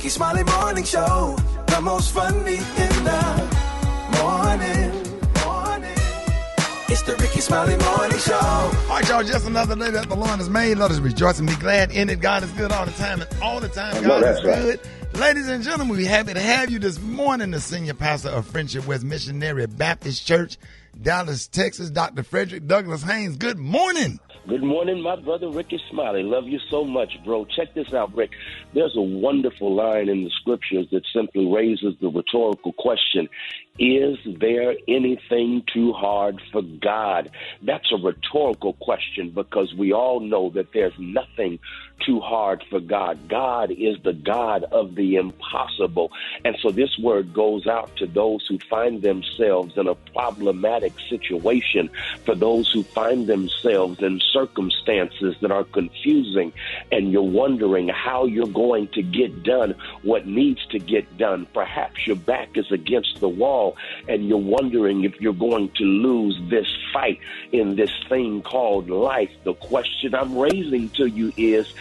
Rickey Smiley Morning Show, the most funny in the morning. It's the Rickey Smiley Morning Show. All right, y'all, just another day that the Lord has made. Let us rejoice and be glad in it. God is good all the time, and all the time God is good. Ladies and gentlemen, we're happy to have you this morning, the senior pastor of Friendship West Missionary Baptist Church, Dallas, Texas, Dr. Frederick Douglass Haynes. Good morning. Good morning, my brother Rickey Smiley. Love you so much, bro. Check this out, Rick. There's a wonderful line in the scriptures that simply raises the rhetorical question, is there anything too hard for God? That's a rhetorical question because we all know that there's nothing too hard for God. God is the God of the impossible. And so this word goes out to those who find themselves in a problematic situation, for those who find themselves in circumstances that are confusing, and you're wondering how you're going to get done what needs to get done. Perhaps your back is against the wall and you're wondering if you're going to lose this fight in this thing called life. The question I'm raising to you is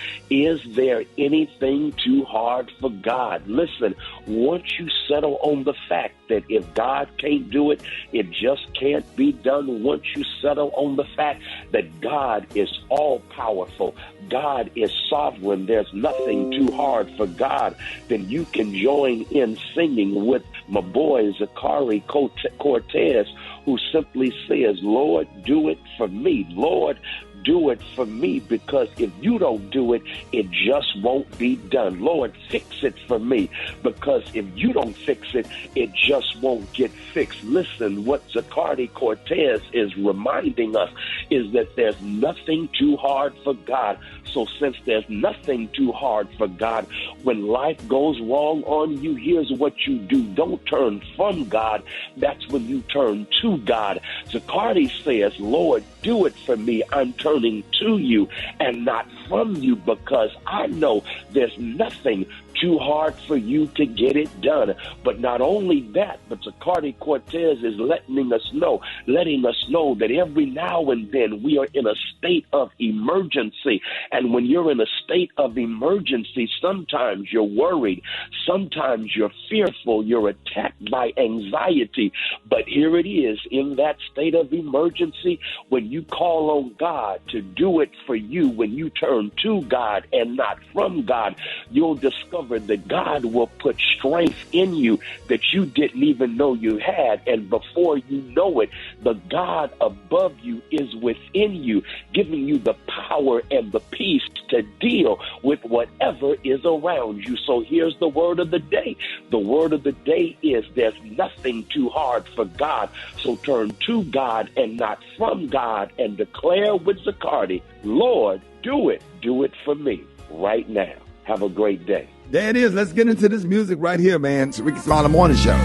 there anything too hard for God? Listen, once you settle on the fact that if God can't do it, it just can't be done. Once you settle on the fact that God is all-powerful, God is sovereign, there's nothing too hard for God, then you can join in singing with my boy Zachary Cortez, who simply says, Lord, do it for me. Lord, do it for me, because if you don't do it, it just won't be done. Lord, fix it for me, because if you don't fix it, it just won't get fixed. Listen, what Zachary Cortez is reminding us is that there's nothing too hard for God. So since there's nothing too hard for God, when life goes wrong on you, here's what you do. Don't turn from God. That's when you turn to God. Zachary says, Lord, do it for me. I'm turning to you and not from you, because I know there's nothing too hard for you to get it done. But not only that, but Zachary Cortez is letting us know that every now and then we are in a state of emergency. And when you're in a state of emergency, sometimes you're worried, sometimes you're fearful, you're attacked by anxiety. But here it is, in that state of emergency, when you call on God to do it for you, when you turn to God and not from God, you'll discover that God will put strength in you that you didn't even know you had. And before you know it, the God above you is within you, giving you the power and the peace to deal with whatever is around you. So here's the word of the day. The word of the day is there's nothing too hard for God. So turn to God and not from God, and declare with Zachary, Lord, do it. Do it for me right now. Have a great day. There it is. Let's get into this music right here, man. It's Rickey Smiley Morning Show.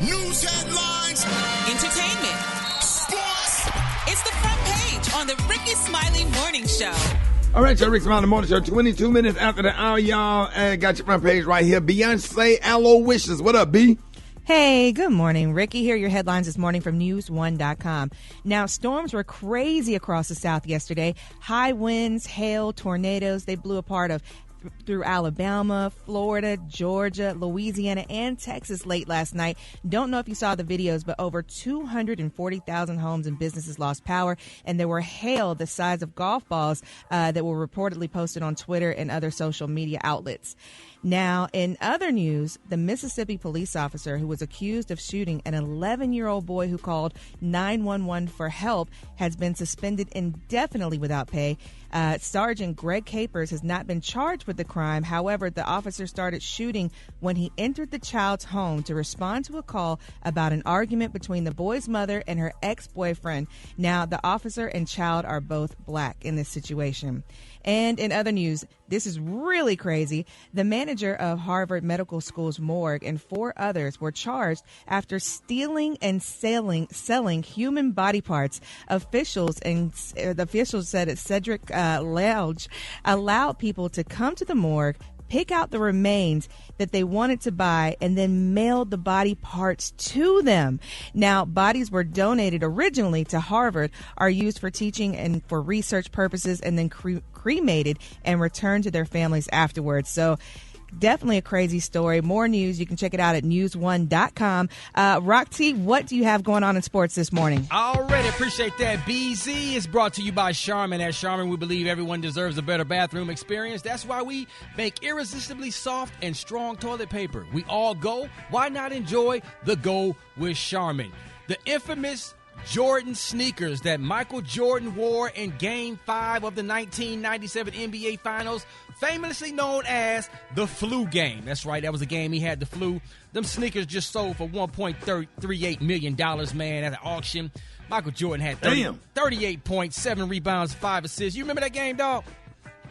News headlines, entertainment, sports. It's the front page on the Rickey Smiley Morning Show. All right, y'all, Rickey Smiley Morning Show. 22 minutes after the hour, y'all. Got your front page right here. Beyonce, Aloysius. What up, B? Hey, good morning. Ricky here. Your headlines this morning from News1.com. Now, storms were crazy across the South yesterday. High winds, hail, tornadoes. They blew apart through Alabama, Florida, Georgia, Louisiana, and Texas late last night. Don't know if you saw the videos, but over 240,000 homes and businesses lost power, and there were hail the size of golf balls that were reportedly posted on Twitter and other social media outlets. Now, in other news, the Mississippi police officer who was accused of shooting an 11-year-old boy who called 911 for help has been suspended indefinitely without pay. Sergeant Greg Capers has not been charged with the crime. However, the officer started shooting when he entered the child's home to respond to a call about an argument between the boy's mother and her ex-boyfriend. Now, the officer and child are both black in this situation. And in other news, this is really crazy. The manager of Harvard Medical School's morgue and 4 others were charged after stealing and selling human body parts. Officials said that Cedric Lounge allowed people to come to the morgue, pick out the remains that they wanted to buy, and then mailed the body parts to them. Now, bodies were donated originally to Harvard, are used for teaching and for research purposes, and then cremated and returned to their families afterwards. So Definitely a crazy story. More news. You can check it out at news1.com. Rock T, what do you have going on in sports this morning? Already appreciate that. BZ is brought to you by Charmin. At Charmin, we believe everyone deserves a better bathroom experience. That's why we make irresistibly soft and strong toilet paper. We all go. Why not enjoy the go with Charmin? The infamous Jordan sneakers that Michael Jordan wore in Game 5 of the 1997 NBA Finals, famously known as the flu game. That's right, that was a game he had the flu. Them sneakers just sold for $1.38 million, man, at an auction. Michael Jordan had 38 points, 7 rebounds, 5 assists. You remember that game, dog?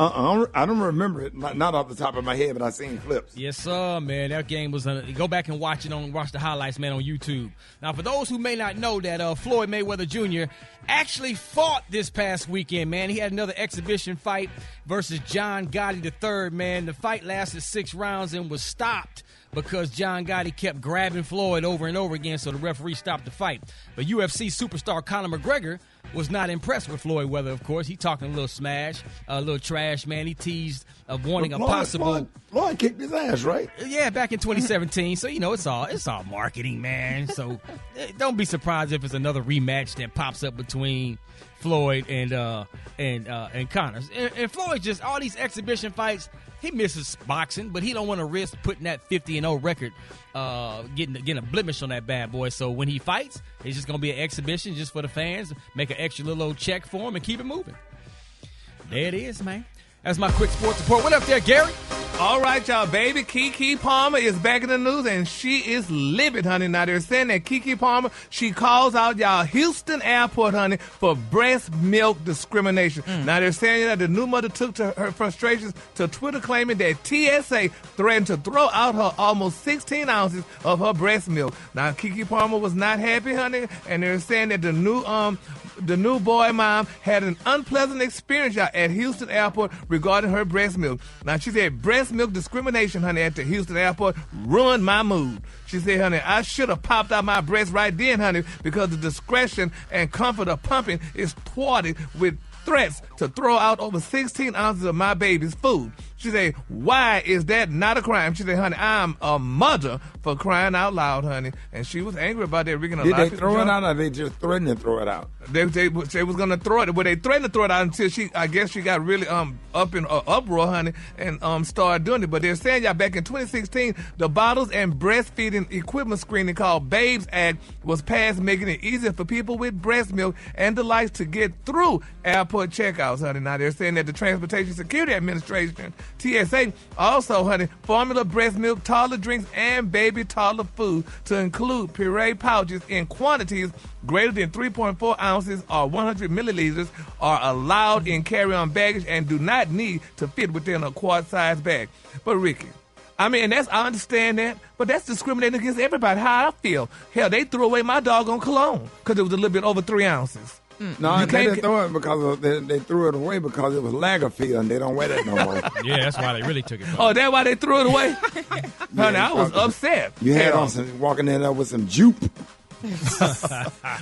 I don't remember it, not off the top of my head, but I've seen clips. Yes, sir, man. That game was go back and watch the highlights, man, on YouTube. Now, for those who may not know that Floyd Mayweather Jr. actually fought this past weekend, man. He had another exhibition fight versus John Gotti III, man. The fight lasted 6 rounds and was stopped because John Gotti kept grabbing Floyd over and over again, so the referee stopped the fight. But UFC superstar Conor McGregor was not impressed with Floyd Mayweather, of course. He talking a little smash, a little trash, man. He teased of wanting a possible... Floyd kicked his ass, right? Yeah, back in 2017. So, you know, it's all marketing, man. So don't be surprised if it's another rematch that pops up between Floyd and Conor. And Floyd just, all these exhibition fights, he misses boxing, but he don't want to risk putting that 50-0 record, getting a blemish on that bad boy. So when he fights, it's just going to be an exhibition just for the fans, make an extra little old check for him and keep it moving. There it is, man. That's my quick sports report. What up there, Gary? All right, y'all. Baby Keke Palmer is back in the news, and she is livid, honey. Now, they're saying that Keke Palmer, she calls out y'all Houston Airport, honey, for breast milk discrimination. Now, they're saying that the new mother took to her frustrations to Twitter, claiming that TSA threatened to throw out her almost 16 ounces of her breast milk. Now, Keke Palmer was not happy, honey, and they're saying that the new boy mom had an unpleasant experience at Houston Airport regarding her breast milk. Now, she said breast milk discrimination, honey, at the Houston Airport ruined my mood. She said, honey, I should have popped out my breast right then, honey, because the discretion and comfort of pumping is thwarted with threats to throw out over 16 ounces of my baby's food. She said, why is that not a crime? She said, honey, I'm a mother for crying out loud, honey. And she was angry about that. Did they throw it out, or they just threatened to throw it out? They was going to throw it. Well, they threatened to throw it out until she got really up in uproar, honey, and started doing it. But they're saying, y'all, back in 2016, the Bottles and Breastfeeding Equipment Screening called BABES Act was passed, making it easier for people with breast milk and the likes to get through airport checkouts, honey. Now, they're saying that the Transportation Security Administration, TSA, also, honey, formula breast milk, toddler drinks, and baby toddler food to include puree pouches in quantities greater than 3.4 ounces or 100 milliliters are allowed in carry-on baggage and do not need to fit within a quart-sized bag. But, Ricky, I mean, I understand that, but that's discriminating against everybody, how I feel. Hell, they threw away my doggone cologne because it was a little bit over 3 ounces. No, they didn't throw it because they threw it away because it was Lagerfeld and they don't wear that no more. Yeah, that's why they really took it. Oh, that's why they threw it away? Honey, I was upset. You had walking in there with some jupe.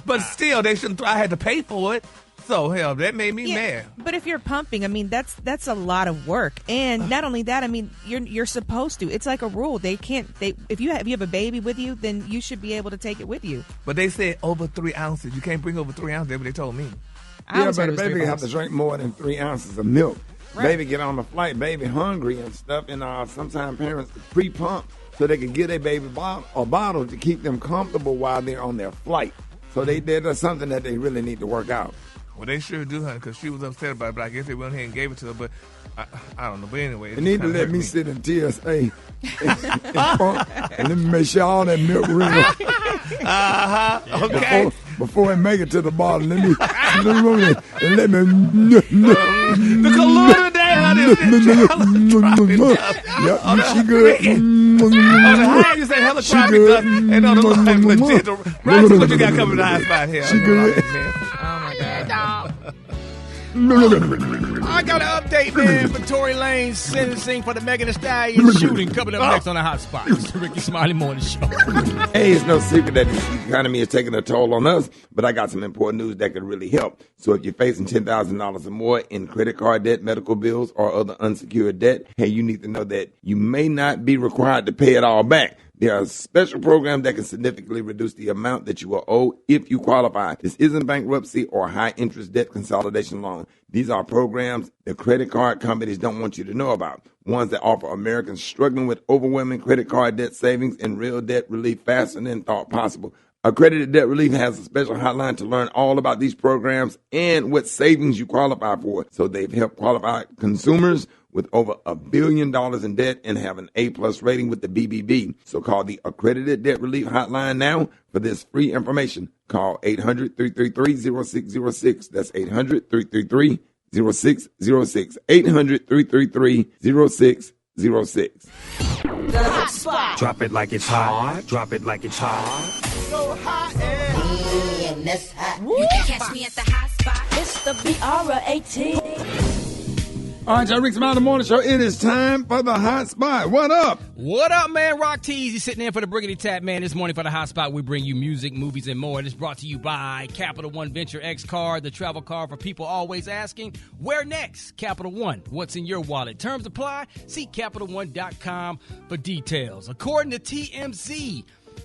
But still, they shouldn't. I had to pay for it. So, hell, that made me mad. But if you're pumping, I mean, that's a lot of work. And not only that, I mean, you're supposed to. It's like a rule. If you have a baby with you, then you should be able to take it with you. But they said over 3 ounces. You can't bring over 3 ounces. That's what they told me. Yeah, but a baby have to drink more than 3 ounces of milk. Right. Baby get on the flight, baby hungry and stuff. And sometimes parents pre-pump so they can get a baby bottle to keep them comfortable while they're on their flight. So that's something that they really need to work out. Well, they sure do, honey, because she was upset about it, but I guess they went ahead and gave it to her, but I don't know. But anyway. They need to let me sit in TSA and let me make sure all that milk real. Okay. Before I make it to the bottle, let me the cologne today, honey. Yep, she good. On the high, you say hella traffic dust, and on the low, legit. Right, what you got coming to the high spot here? She good. Oh, my God. I got an update, man, for Tory Lanez sentencing for the Megan Thee Stallion shooting coming up next on the Hot Spot. It's the Rickey Smiley Morning Show. Hey, it's no secret that the economy is taking a toll on us, but I got some important news that could really help. So if you're facing $10,000 or more in credit card debt, medical bills, or other unsecured debt, hey, you need to know that you may not be required to pay it all back. There are special programs that can significantly reduce the amount that you will owe if you qualify. This isn't bankruptcy or high-interest debt consolidation loan. These are programs the credit card companies don't want you to know about. Ones that offer Americans struggling with overwhelming credit card debt savings and real debt relief faster than thought possible. Accredited Debt Relief has a special hotline to learn all about these programs and what savings you qualify for. So they've helped qualify consumers with over $1 billion in debt and have an A+ rating with the BBB. So call the Accredited Debt Relief Hotline now for this free information. Call 800-333-0606. That's 800-333-0606. 800-333-0606. The Hot Spot. Drop it like it's hot. Drop it like it's hot. So hot and that's hot. You can catch me at the Hot Spot. It's the BR18. All right, y'all, Rickey Smiley Morning Show. It is time for the Hot Spot. What up? What up, man? Rock Tees, he's sitting in for the Briggity Tap, man. This morning for the Hot Spot, we bring you music, movies, and more. And it's brought to you by Capital One Venture X Card, the travel card for people always asking, where next? Capital One, what's in your wallet? Terms apply. See CapitalOne.com for details. According to TMZ,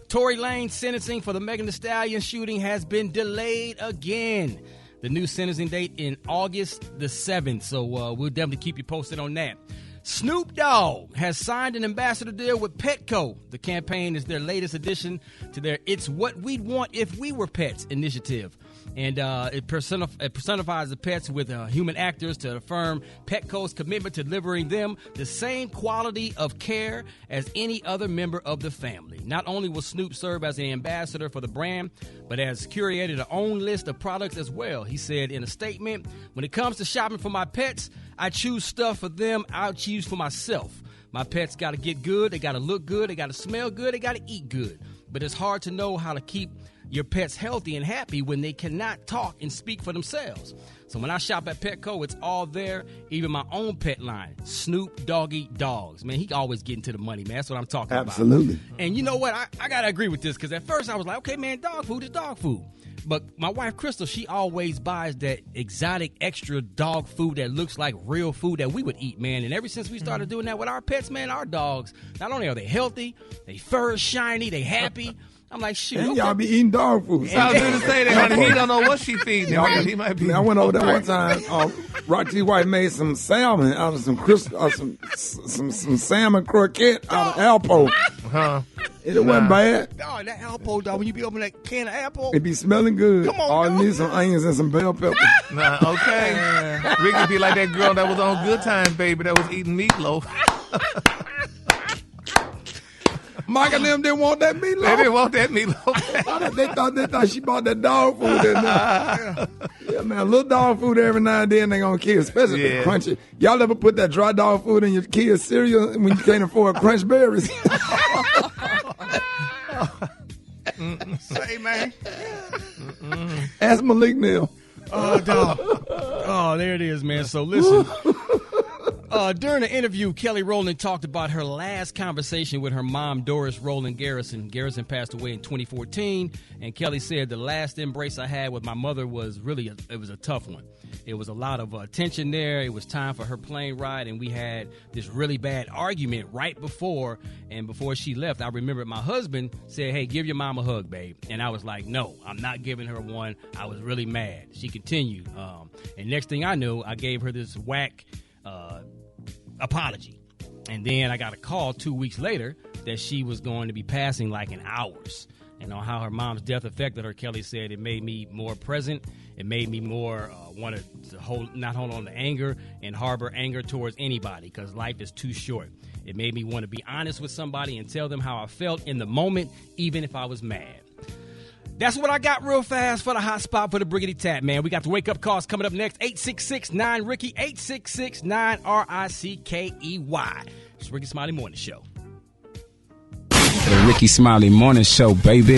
Tory Lanez sentencing for the Megan Thee Stallion shooting has been delayed again. The new sentencing date in August the 7th, so we'll definitely keep you posted on that. Snoop Dogg has signed an ambassador deal with Petco. The campaign is their latest addition to their It's What We'd Want If We Were Pets initiative. And it personifies the pets with human actors to affirm Petco's commitment to delivering them the same quality of care as any other member of the family. Not only will Snoop serve as an ambassador for the brand, but has curated a own list of products as well. He said in a statement, when it comes to shopping for my pets, I choose stuff for them I'll choose for myself. My pets got to get good, they got to look good, they got to smell good, they got to eat good. But it's hard to know how to keep your pets healthy and happy when they cannot talk and speak for themselves. So when I shop at Petco, it's all there, even my own pet line, Snoop Doggy Dogs. Man, he always getting to the money, man. That's what I'm talking about. Absolutely. And you know what? I got to agree with this because at first I was like, okay, man, dog food is dog food. But my wife, Crystal, she always buys that exotic extra dog food that looks like real food that we would eat, man. And ever since we started doing that with our pets, man, our dogs, not only are they healthy, they fur is shiny, they happy. I'm like, shoot. And y'all be eating dog food. I was going to say that, honey. He don't know what she feeding him. He might be. I went over there one time. Rocky White made some salmon out of some salmon croquette out of Alpo. It wasn't bad. Dog, that Alpo, dog, when you be opening that can of apple. It be smelling good. Come on, all dog. I need some onions and some bell pepper. Okay. Ricky be like that girl that was on Good Times, baby, that was eating meatloaf. Mike and them didn't want that meatloaf. They didn't want that meatloaf. they thought she bought that dog food in there. Yeah, man, a little dog food every now and then they gonna kill, especially if it's crunchy. Y'all ever put that dry dog food in your kids' cereal when you can't afford crunch berries? Say, man. Ask Malik Neal. Oh, dog. Oh, there it is, man. So listen. During the interview, Kelly Rowland talked about her last conversation with her mom, Doris Rowland Garrison. Garrison passed away in 2014, and Kelly said the last embrace I had with my mother was really it was a tough one. It was a lot of tension there. It was time for her plane ride, and we had this really bad argument right before she left. I remember my husband said, hey, give your mom a hug, babe. And I was like, no, I'm not giving her one. I was really mad. She continued. And next thing I knew, I gave her this whack apology. And then I got a call 2 weeks later that she was going to be passing like in hours. And on how her mom's death affected her, Kelly said it made me more present. It made me more want to not hold on to anger and harbor anger towards anybody because life is too short. It made me want to be honest with somebody and tell them how I felt in the moment, even if I was mad. That's what I got real fast for the hot spot for the Briggity Tap, man. We got the wake-up calls coming up next. 866-9-RICKEY, 866-9-RICKEY. It's Rickey Smiley Morning Show. The Rickey Smiley Morning Show, baby.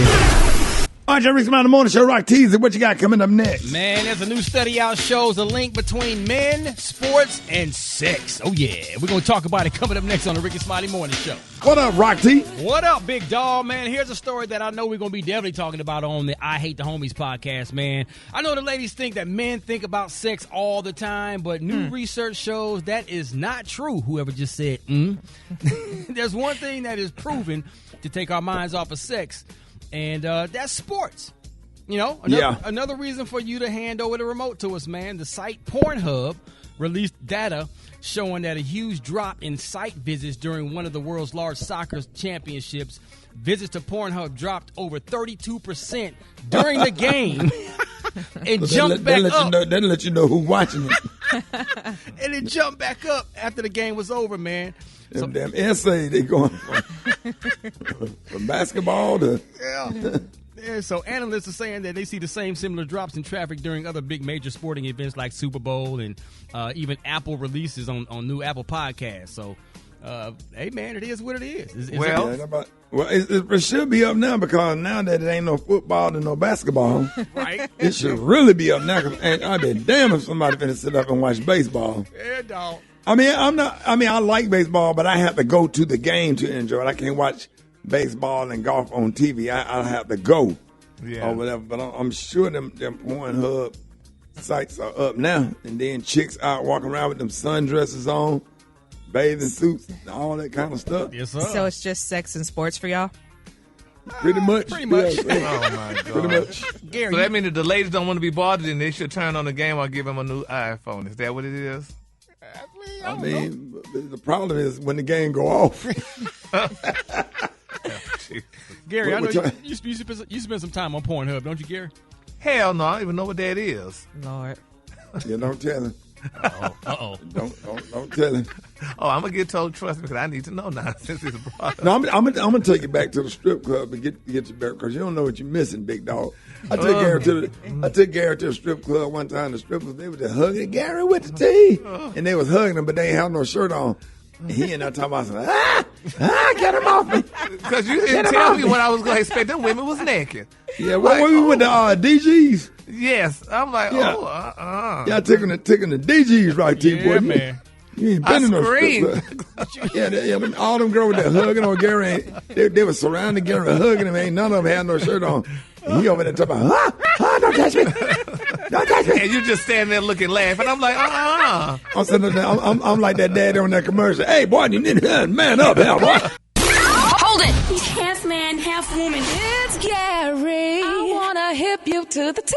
All All right, Rickey Smiley Morning Show. Rock teaser. What you got coming up next? Man, there's a new study out shows a link between men, sports, and sex. Oh, yeah. We're going to talk about it coming up next on the Rickey Smiley Morning Show. What up, Rock T? What up, big dog, man? Here's a story that I know we're going to be definitely talking about on the I Hate the Homies podcast, man. I know the ladies think that men think about sex all the time, but new research shows that is not true. Whoever just said, There's one thing that is proven to take our minds off of sex, and that's sports. You know, another reason for you to hand over the remote to us, man. The site Pornhub released data showing that a huge drop in site visits during one of the world's large soccer championships. Visits to Pornhub dropped over 32% during the game and jumped back up. That'll let you know who's watching it. And it jumped back up after the game was over, man. Them damn essays, they going from basketball to... Yeah, so analysts are saying that they see the same similar drops in traffic during other big major sporting events like Super Bowl and even Apple releases on new Apple podcasts. So, hey, man, it is what it is. It should be up now because now that it ain't no football and no basketball, right? It should really be up now. And I'd be damn if somebody finna sit up and watch baseball. Yeah, dog. I like baseball, but I have to go to the game to enjoy it. I can't watch baseball and golf on TV. I'll have to go or whatever. But I'm sure them Pornhub sites are up now. And then chicks out walking around with them sundresses on, bathing suits, all that kind of stuff. Yes, sir. So it's just sex and sports for y'all? Pretty much. Pretty much. Yeah, Oh, my God. pretty much. Gary, So that means if the ladies don't want to be bothered, then they should turn on the game or give them a new iPhone. Is that what it is? I mean, the problem is when the game go off. Gary, I know What you spend some time on Pornhub, don't you, Gary? Hell no, I don't even know what that is. Lord. You don't tell him. Uh-oh. Don't tell him. Oh, I'm going to get told, trust me, because I need to know now since it's brought up. No, I'm gonna take you back to the strip club and get you back because you don't know what you're missing, big dog. I took Gary to the strip club one time. The strippers, they were just hugging Gary with the tea, and they was hugging him, but they ain't have no shirt on. And he and I talking about get him off me. Because you didn't tell me what I was going to expect. Them women was naked. Yeah, when we went to DGs. Yes, I'm like, Y'all taking the DGs right to Yeah, boy. man. You ain't been in no strip club. All them girls there hugging on Gary. They were surrounding Gary, hugging him. Ain't none of them had no shirt on. And he over there talking about, don't touch me. Don't touch me. And you just standing there looking, laughing. I'm like, I'm sitting there, I'm like that daddy on that commercial. Hey, boy, you need to man up, hell, boy. Hold it. He's half man, half woman. It's Gary. I wanna hip you to the T.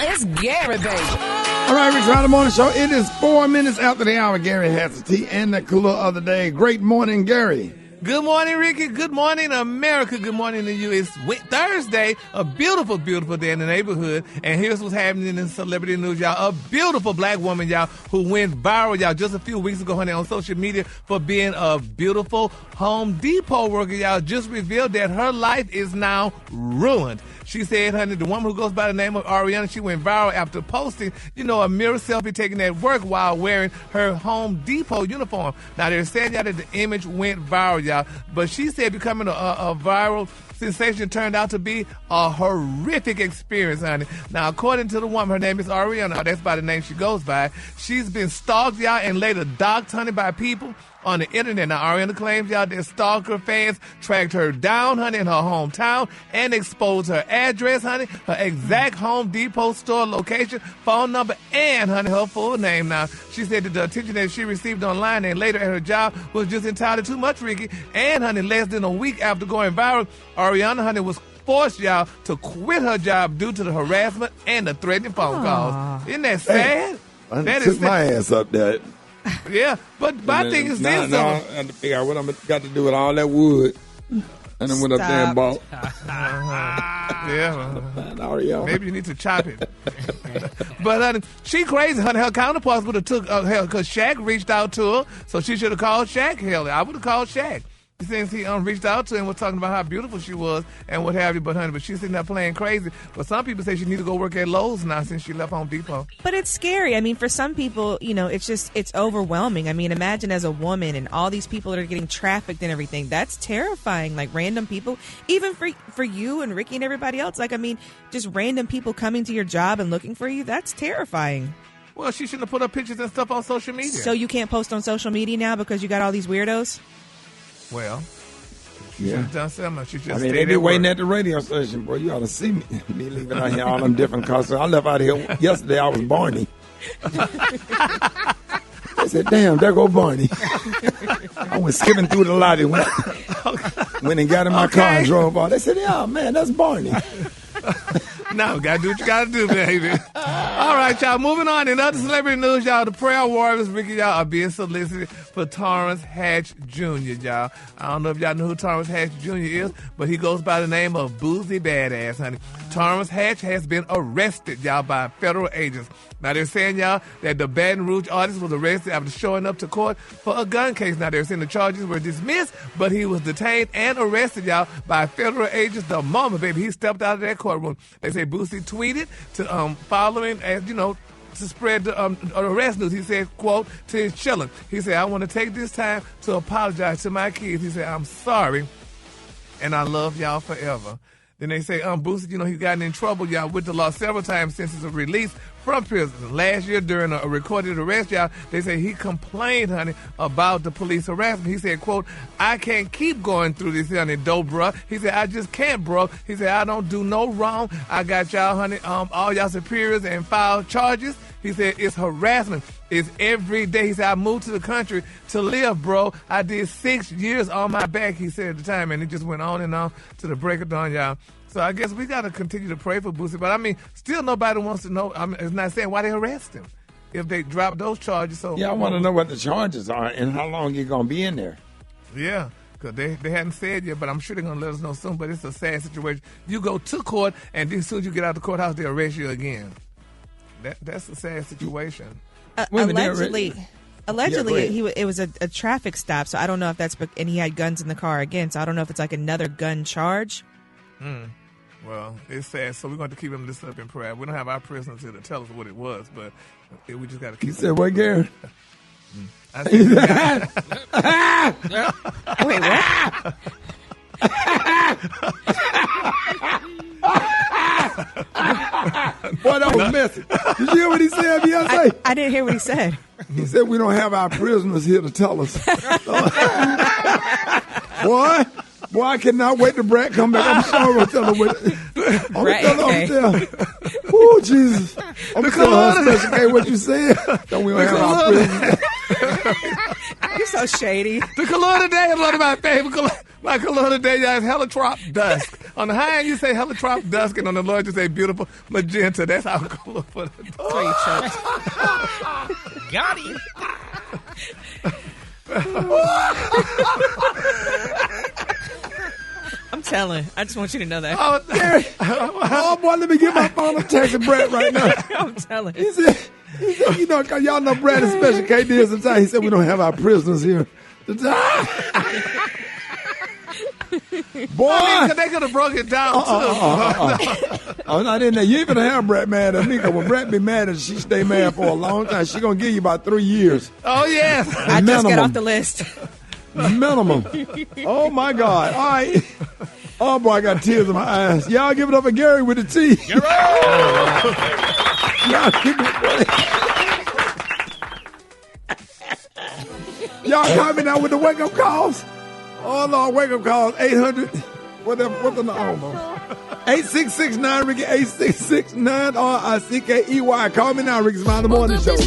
It's Gary, baby. All right, Rickey Smiley Morning Show. It is 4 minutes after the hour. Gary has the tea and the cooler of the day. Great morning, Gary. Good morning, Ricky. Good morning, America. Good morning to you. It's Thursday, a beautiful, beautiful day in the neighborhood. And here's what's happening in celebrity news, y'all. A beautiful black woman, y'all, who went viral, y'all, just a few weeks ago, honey, on social media for being a beautiful Home Depot worker, y'all, just revealed that her life is now ruined. She said, honey, the woman who goes by the name of Ariana, she went viral after posting, a mirror selfie taken at work while wearing her Home Depot uniform. Now, they're saying, y'all, that the image went viral, y'all. But she said becoming a viral sensation turned out to be a horrific experience, honey. Now, according to the woman, her name is Ariana. That's by the name she goes by. She's been stalked, y'all, and later doxxed, honey, by people on the internet. Now, Ariana claims, y'all, that stalker fans tracked her down, honey, in her hometown and exposed her address, honey, her exact Home Depot store location, phone number, and, honey, her full name. Now, she said that the attention that she received online and later at her job was just entirely too much, Ricky. And, honey, less than a week after going viral, Ariana, honey, was forced, y'all, to quit her job due to the harassment and the threatening phone calls. Isn't that sad? I took my ass up there. Yeah, but my thing is this. Now I have to figure out what I'm got to do with all that wood. And then went up there and bought. Yeah. Maybe you need to chop it. But, honey, she crazy, honey. Her counterparts would have took her because Shaq reached out to her, so she should have called Shaq. Hell, I would have called Shaq. Since he reached out to him, was talking about how beautiful she was and what have you, but she's sitting there playing crazy. But some people say she need to go work at Lowe's now since she left Home Depot. But it's scary. I mean, for some people, it's overwhelming. I mean, imagine as a woman and all these people that are getting trafficked and everything. That's terrifying. Like random people, even for you and Ricky and everybody else. Like, I mean, just random people coming to your job and looking for you. That's terrifying. Well, she shouldn't have put up pictures and stuff on social media. So you can't post on social media now because you got all these weirdos? Well, she should have done something. She just they be waiting at the radio station, boy. You ought to see me leaving out here all them different costumes. I left out here yesterday. I was Barney. I said, "Damn, there go Barney." I went skipping through the lobby, went and got in my car and drove off. They said, "Yeah, man, that's Barney." No, gotta do what you gotta do, baby. All right, y'all. Moving on. In other celebrity news, y'all, the prayer warriors, Ricky, y'all, are being solicited for Torrance Hatch Jr., y'all. I don't know if y'all know who Torrance Hatch Jr. is, but he goes by the name of Boosie Badazz, honey. Torrance Hatch has been arrested, y'all, by federal agents. Now, they're saying, y'all, that the Baton Rouge artist was arrested after showing up to court for a gun case. Now, they're saying the charges were dismissed, but he was detained and arrested, y'all, by federal agents the moment, baby, he stepped out of that courtroom. They say Boosie tweeted to following, as you know, to spread the arrest news. He said, quote, to his children. He said, "I want to take this time to apologize to my kids." He said, "I'm sorry, and I love y'all forever." Then they say, Boosie, he's gotten in trouble, y'all, with the law several times since his release from prison. Last year, during a recorded arrest, y'all, they say he complained, honey, about the police harassment. He said, quote, "I can't keep going through this, honey, though, bruh." He said, "I just can't, bro." He said, "I don't do no wrong. I got y'all, honey, all y'all superiors and filed charges." He said, "It's harassment. It's every day." He said, "I moved to the country to live, bro. I did 6 years on my back," he said at the time, and it just went on and on to the break of dawn, y'all. So I guess we got to continue to pray for Boosie. But, I mean, still nobody wants to know. I mean, it's not saying why they arrest him if they drop those charges. So yeah, I want to know what the charges are and how long you're going to be in there. Yeah, because they hadn't said yet, but I'm sure they're going to let us know soon. But it's a sad situation. You go to court, and then as soon as you get out of the courthouse, they arrest you again. That's a sad situation. Allegedly, it was a traffic stop. So I don't know if that's, and he had guns in the car again. So I don't know if it's like another gun charge. Well, it's sad. So we're going to keep him lifted up in prayer. We don't have our prisoners here to tell us what it was, but we just got to keep. You said what, Gary? I said, wait, what? Boy, that was messy. Did you hear what he said, Beyonce? I didn't hear what he said. He said we don't have our prisoners here to tell us. Boy, I cannot wait to Brad come back. I'm sure I'm going to tell her what. I'm going to tell her. Oh, Jesus. I'm going to tell her Special K what you said. Don't we don't have our prisoners. You're so shady. The color today is one of my favorite colors. My color today is Heliotrope Dusk. On the high end, you say Heliotrope Dusk, and on the low, you say beautiful magenta. That's our color for the day. That's why you choked. Got him. I'm telling. I just want you to know that. Oh, boy, let me get my phone. I'm texting Brett right now. I'm telling. He said, y'all know Brad and Special K did sometimes. He said we don't have our prisoners here. Boy, I mean, they could have broke it down too. Oh, not in there. You ain't gonna have Brett mad at me, because when Brett be mad and she stay mad for a long time, she gonna give you about 3 years. Oh yes, I just got off the list. Minimum. Oh my God! All right. Oh boy, I got tears in my eyes. Y'all give it up for Gary with the T. Y'all give it. Y'all coming out with the wake up calls. Oh Lord, wake up calls 800. What's the number? 8669 Ricky 8669 RICKEY. Call me now, Rickey Smiley Morning Show. All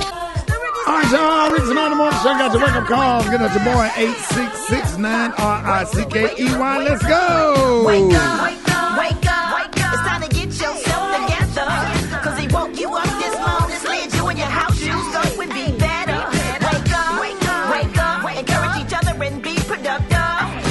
right, y'all, Rickey Smiley Morning Show. Got your wake up calls. Get at your boy 8669 RICKEY. Let's go. Wake up, wake up, wake up, wake up. It's time to get yourself together. Cause he woke you up this morning, slid you in your house shoes, so it would be better. Wake up, wake up, wake up. Encourage each other and be productive.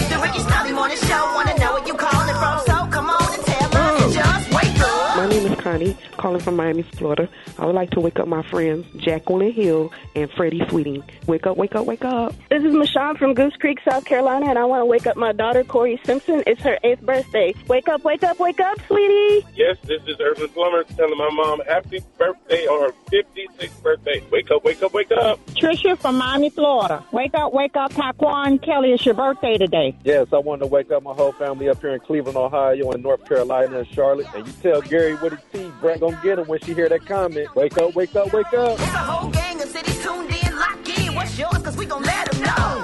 The Rickey Smiley Morning Show. Wanna know what you calling from? So come on and tell us. Just wake up. My name is Connie. calling from Miami, Florida. I would like to wake up my friends Jacqueline Hill and Freddie Sweeting. Wake up, wake up, wake up. This is Michonne from Goose Creek, South Carolina, and I want to wake up my daughter, Corey Simpson. It's her 8th birthday. Wake up, wake up, wake up, sweetie. Yes, this is Urban Plummer telling my mom happy birthday on her 56th birthday. Wake up, wake up, wake up. Tricia from Miami, Florida. Wake up, Taquan Kelly. It's your birthday today. Yes, I wanted to wake up my whole family up here in Cleveland, Ohio, and North Carolina and Charlotte. And you tell Gary what he see, Brent gonna get him when she hear that comment. Wake up, wake up, wake up. It's a whole gang of cities tuned in, locked in. What's yours? Because we gon' let them know.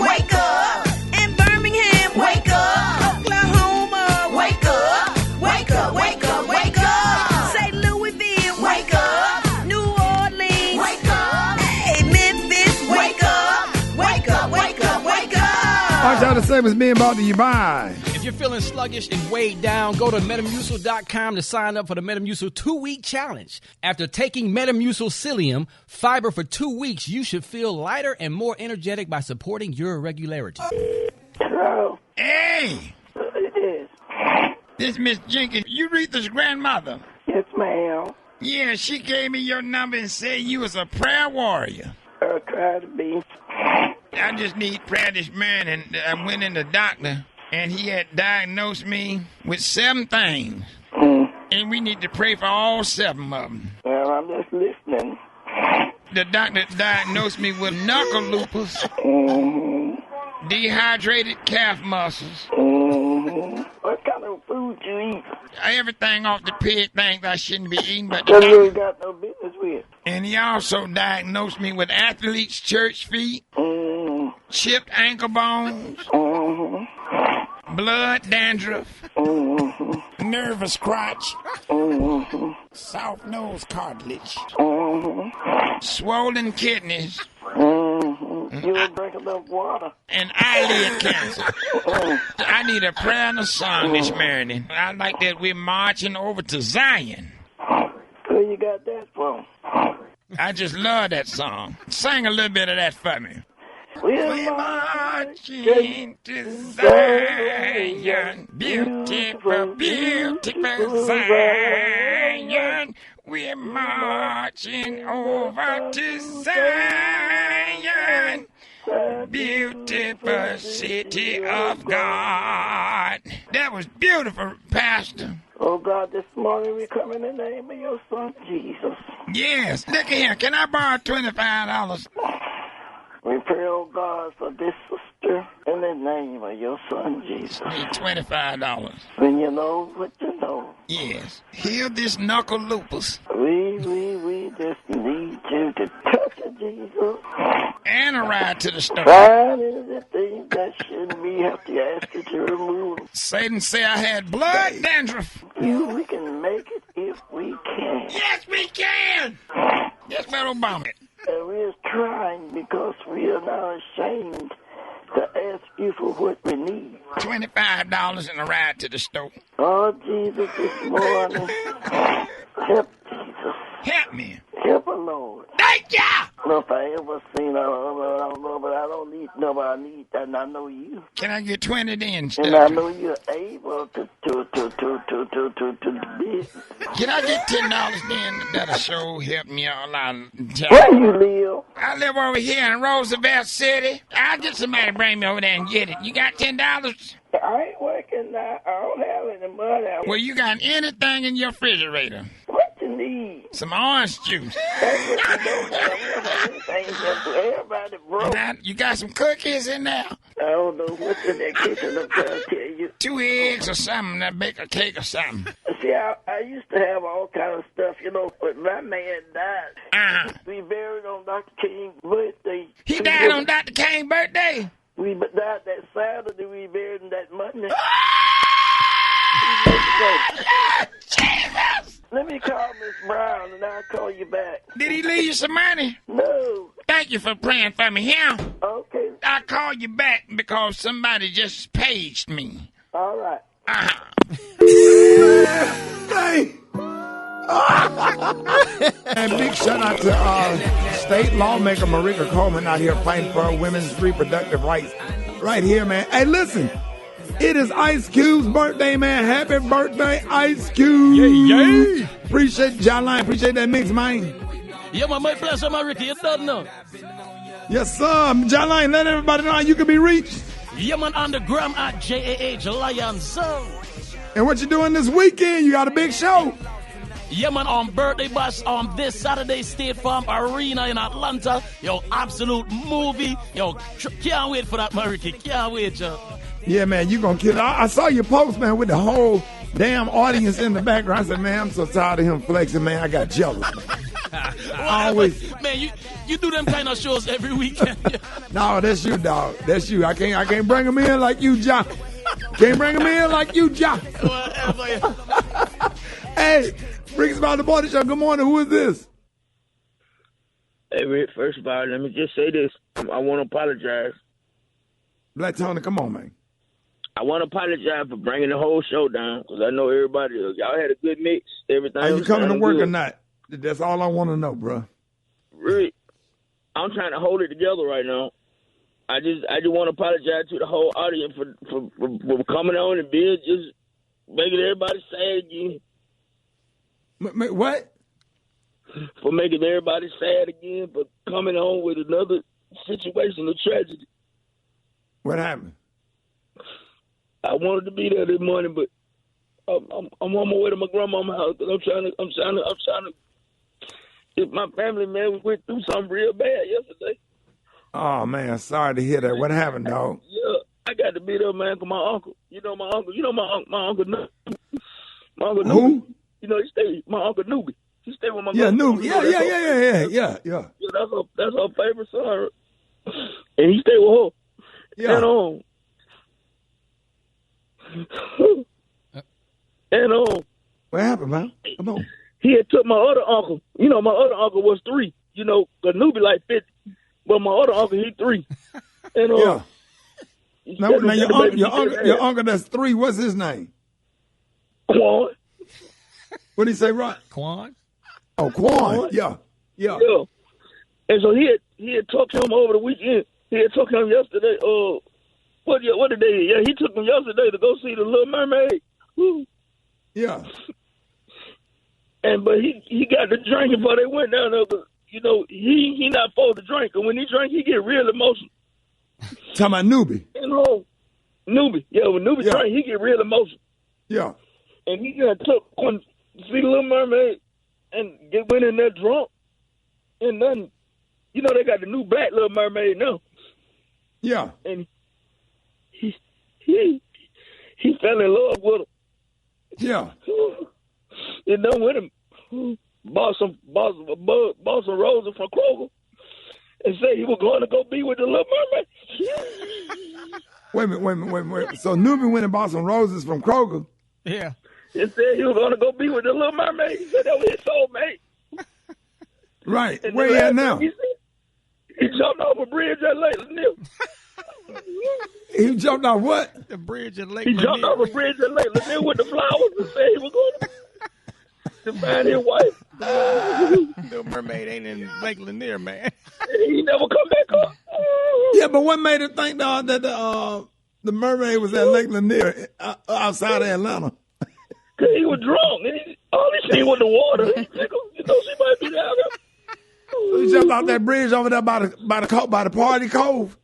Wake up. In Birmingham, wake up. Oklahoma, wake up. Wake up, wake up, wake up. St. Louisville, wake up. New Orleans, wake up. Hey, Memphis, wake up. Wake up, wake up, wake up. Watch out, the same as being brought to you by. If you're feeling sluggish and weighed down, go to Metamucil.com to sign up for the Metamucil 2-week challenge. After taking Metamucil Psyllium fiber for 2 weeks, you should feel lighter and more energetic by supporting your irregularities. Hello. Hey! It is. This Miss Jenkins, you Aretha's grandmother? Yes, ma'am. Yeah, she gave me your number and said you was a prayer warrior. I try to be. I just need prayer this morning. I went in the doctor, and he had diagnosed me with 7 things. And we need to pray for all 7 of them. Well, I'm just listening. The doctor diagnosed me with knuckle lupus, dehydrated calf muscles. What kind of food you eat? Everything off the pig things I shouldn't be eating, but That you ain't got no business with. And he also diagnosed me with athlete's church feet, chipped ankle bones, blood dandruff, nervous crotch, soft nose cartilage, swollen kidneys, You don't drink enough water. and eyelid cancer. I need a prayer and a song this morning. I like that we're marching over to Zion. Where you got that from? I just love that song. Sing a little bit of that for me. We're marching to Zion, beautiful, beautiful Zion. We're marching over to Zion, beautiful city of God. That was beautiful, Pastor. Oh, God, this morning we come in the name of your son, Jesus. Yes. Look here. Can I borrow $25? We pray, oh God, for this sister in the name of your son, Jesus. Need $25. When you know what you know. Yes. Heal this knuckle lupus. We just need you to touch it, Jesus. And a ride to the store. Find anything that shouldn't be, have to ask you to remove. Satan say I had blood dandruff. We can make it if we can. Yes, we can. Yes, Mr. Obama. And we're trying because we are not ashamed to ask you for what we need. $25 and a ride to the store. Oh, Jesus, this morning, help Jesus. Help me. Help her, Lord. Thank ya! Well, if I ever seen her, I don't know, but I don't need nobody. I need that, and I know you. Can I get 20 then? And I know you're able to be. Can I get $10 then? That'll sure help me all out. Where you live? I live over here in Roosevelt City. I'll get somebody to bring me over there and get it. You got $10? I ain't working now. I don't have any money. Well, you got anything in your refrigerator? What you need? Some orange juice. That's what you don't have. Everybody broke. Now, you got some cookies in there? I don't know what's in that kitchen. I'm trying to tell you. 2 eggs or something. That bake a cake or something. See, I used to have all kind of stuff, you know, but my man died. We buried on Dr. King's birthday. He died on Dr. King's birthday? We died that Saturday. We buried him that Monday. Jesus! Let me call Miss Brown, and I'll call you back. Did he leave you some money? No. Thank you for praying for me here. Okay. I'll call you back because somebody just paged me. All right. And big shout out to state lawmaker Marika Coleman out here fighting for women's reproductive rights. Right here, man. Hey, listen. It is Ice Cube's birthday, man. Happy birthday, Ice Cube. Yay. Appreciate John Line. Appreciate that mix, man. Yeah, my pleasure, my Ricky. You don't know. Yes, sir. John Line, let everybody know how you can be reached. Yeah, man, on the gram at JAH Lion Zone. And what you doing this weekend? You got a big show. Yeah, man, on Birthday Bash on this Saturday, State Farm Arena in Atlanta. Yo, absolute movie. Yo, can't wait for that, my Ricky. Can't wait, yo. Yeah, man, you gonna kill it. I saw your post, man, with the whole damn audience in the background. I said, man, I'm so tired of him flexing, man. I got jealous. Always. Man, you do them kind of shows every weekend. No, that's you, dog. That's you. I can't bring him in like you, John. Can't bring him in like you, John. Hey, Rickey Smiley Morning Show. Good morning. Who is this? Hey, Rick, first of all, let me just say this. I want to apologize. Black Tony, come on, man. I want to apologize for bringing the whole show down because I know everybody, y'all had a good mix. Everything. Are you coming to work good. or not? That's all I want to know, bro. Rick, I'm trying to hold it together right now. I just want to apologize to the whole audience for coming on and being just making everybody sad again. What? For making everybody sad again, for coming on with another situation of tragedy. What happened? I wanted to be there this morning, but I'm on my way to my grandmama's house because I'm trying to. If my family, man, we went through something real bad yesterday. Oh man, sorry to hear that. What happened, dog? Yeah, I got to be there, man, because my uncle. You know my uncle. My uncle. My uncle Who? Newby. You know, my uncle Newby. He stayed with my Yeah, grandma. Newby. Yeah. Yeah, that's her favorite son, and he stayed with her. Yeah. And what happened, man? Come on. He had took my other uncle. You know, my other uncle was 3. You know, the Newbie like 50, but my other uncle he 3. And yeah. Now your uncle that's 3. What's his name? Quan. What did he say, Rod? Quan. Oh, Quan. Yeah. And so he had talked to him over the weekend. He had talked to him yesterday. What did they? Yeah, he took him yesterday to go see the Little Mermaid. Woo. Yeah. But he got to drinking before they went down there. But, you know, he not supposed to drink. And when he drink, he get real emotional. Talking about Newbie. You know, Newbie. Yeah, when Newbie drink, he get real emotional. Yeah. And he took one to see the Little Mermaid and went in there drunk. And then, you know, they got the new black Little Mermaid now. Yeah. And he fell in love with her. Yeah. And then with him, bought some roses from Kroger and said he was going to go be with the Little Mermaid. Wait a minute. So Newbie went and bought some roses from Kroger. Yeah. And said he was going to go be with the Little Mermaid. He said that was his soulmate. Right. And where he at now? He jumped off a bridge at Lake Lanier. He jumped off what? The bridge at Lake He Lanier. jumped off a bridge at Lake Lanier with the flowers and said he was going to find his wife. Little Mermaid ain't in Lake Lanier, man. He never come back up. Yeah, but what made him think that the mermaid was at Lake Lanier outside of Atlanta? Because he was drunk. And all he seen was the water. He tickled. You know, she might be down there. He jumped off that bridge over there by the Party Cove.